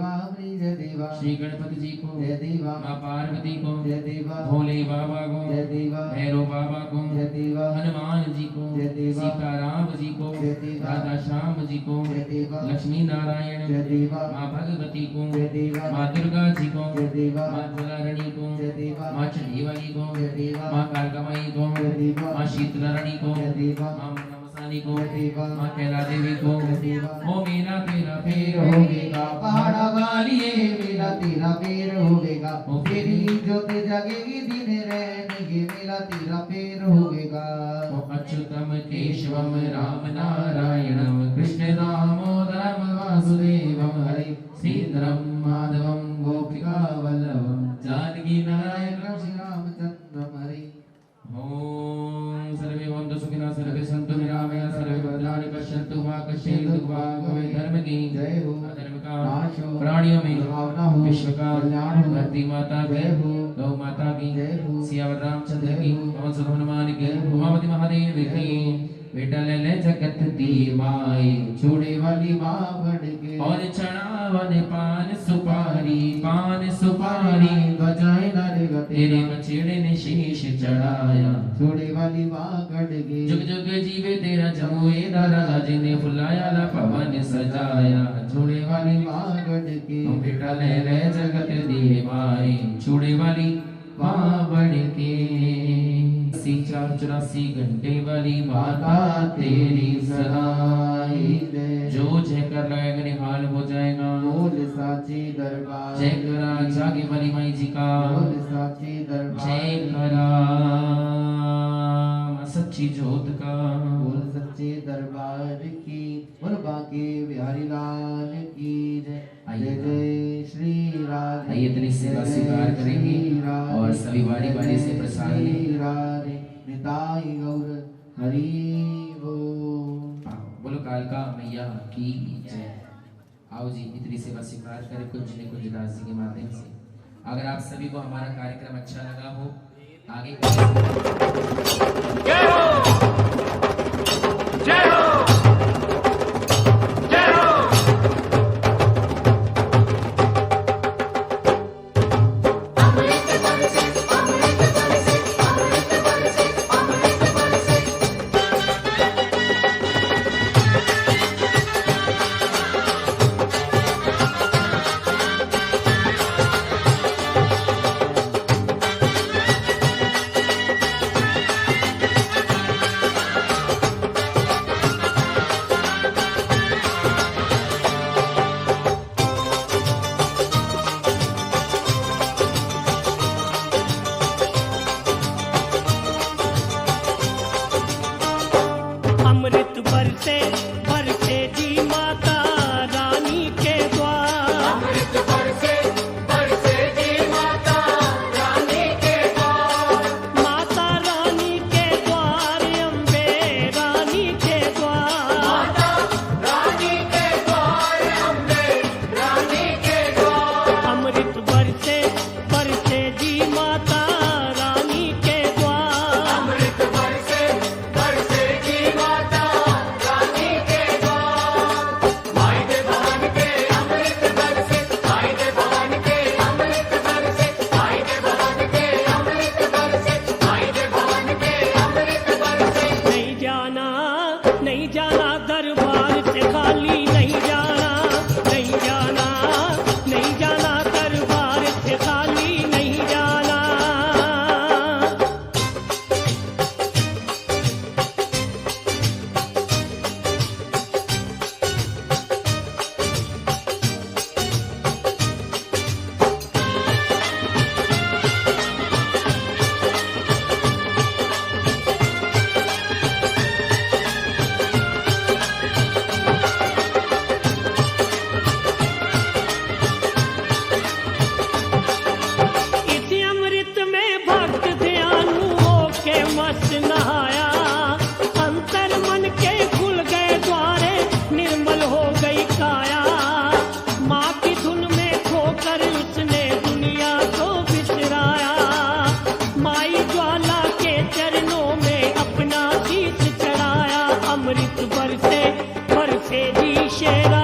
हमारी जय देवा, श्री गणपति जी को, जय देवा, माँ पार्वती को, जय देवा, भोले बाबा को, जय देवा, भैरव बाबा को, जय देवा, हनुमान जी को, जय देवा, सीताराम जी को, जय देवा, राधा श्याम जी को, जय देवा, लक्ष्मी नारायण, जय देवा, माँ भगवती को, जय देवा, माँ दुर्गा जी को, जय देवा, माँ ज्वलारानी को, जय देवा, माँ चंडीवाली को, जय देवा, माँ कालकामाई को, जय देवा, माँ शीतलारानी को, जय देवा, माँ नमसानी को, जय देवा, माँ कैला देवी को, जय देवा, ओ मेरा तेरा फेर फेर होवेगा पहाड़ा वालिए, मेरा तेरा फेर होवेगा, ओ तेरी ज्योत जगेगी दिन रहनेगे, मेरा तेरा फेर होवेगा, ओ अच्युतम केशवम राम नारायणम कृष्ण दामोदरम वासुदेवम हरे श्रीधरम माधवम गोपिका वल्लभम जानकी नारायण श्री रामचंद्र हरे। ओम सर्वे भवन्तु सुखिनः सर्वे सन्तु निरामयाः सर्वे भद्राणि पश्यन्तु मा कश्चित् दुःखभाग् भवेत्। धर्म की जय हो, अधर्म का नाश हो, प्राणियों में भावना हो, विश्व का कल्याण हो, धरती माता की जय हो, गौ माता की जय हो, सियावर रामचंद्र जय की हो, पवन सुत हनुमान की जय हो, उमापति महादेव की बेटा ले ले जगत दी माई छोड़े वाली माँ बढ़ के, और चढ़ावन पान सुपारी बजाए नारे तेरे बछड़े ने शीश चढ़ाया छोड़े वाली माँ गढ़ के, जुग जुग जीवे तेरा जमुए दादा जिने फुलाया ला पवन सजाया छोड़े वाली माँ गढ़ के, ओ बेटा ले ले जगत दी माई छोड़े वाली माँ बढ़ के 84 घंटे वाली माता तेरी सहाय जय जो जय कर लगाएगा निहाल हो जाएगा। बोल साची दरबार जय करा जागे बली माई जी का। बोल साची दरबार जय करा सच्ची जोत का। बोल सच्चे दरबार की बोल बाके बिहारी लाल की जय जय जय श्री राधे। आइए इतनी सेवा स्वीकार करेंगे और सभी बारी बारी से प्रसाद लें। राधे निताई गौर हरि बोल। बोलो कालका मैया की जय। आओ जी इतनी सेवा स्वीकार करें कुंज ने कुंज दास जी के माध्यम से। अगर आप सभी को हमारा कार्यक्रम अच्छा लगा हो आगे जय हो जय हो जय हो। अमृत बरसे बरसे जी माता रानी के द्वार। अमृत बरसे बरसे जी माता रानी के द्वार। माता रानी के द्वार अम्बे रानी के द्वार। माता रानी के द्वार अम्बे रानी के द्वार। अमृत बरसे बरसे जी माता रानी के द्वार। अमृत बरसे बरसे जी माता रानी के द्वार। भाई दे भवन के अमृत बरसे भाई दे भवन के अमृत बरसे भाई दे भवन के अमृत बरसे भाई दे भवन के अमृत बरसे। नहीं जाना नहीं जाना दरबार से खाली नहीं जाना। नहीं जाना नहीं जाना दरबार से खाली नहीं जाना। इस अमृत में भक्त ध्यानु होके मस्त नहाया। अंतर मन के खुल गए द्वारे निर्मल हो गई काया। माँ की धुन में खोकर उसने दुनिया को बिसराया। माई ज्वाला के चरणों में अपना शीश चढ़ाया। अमृत बरसे बरसे जी शेरा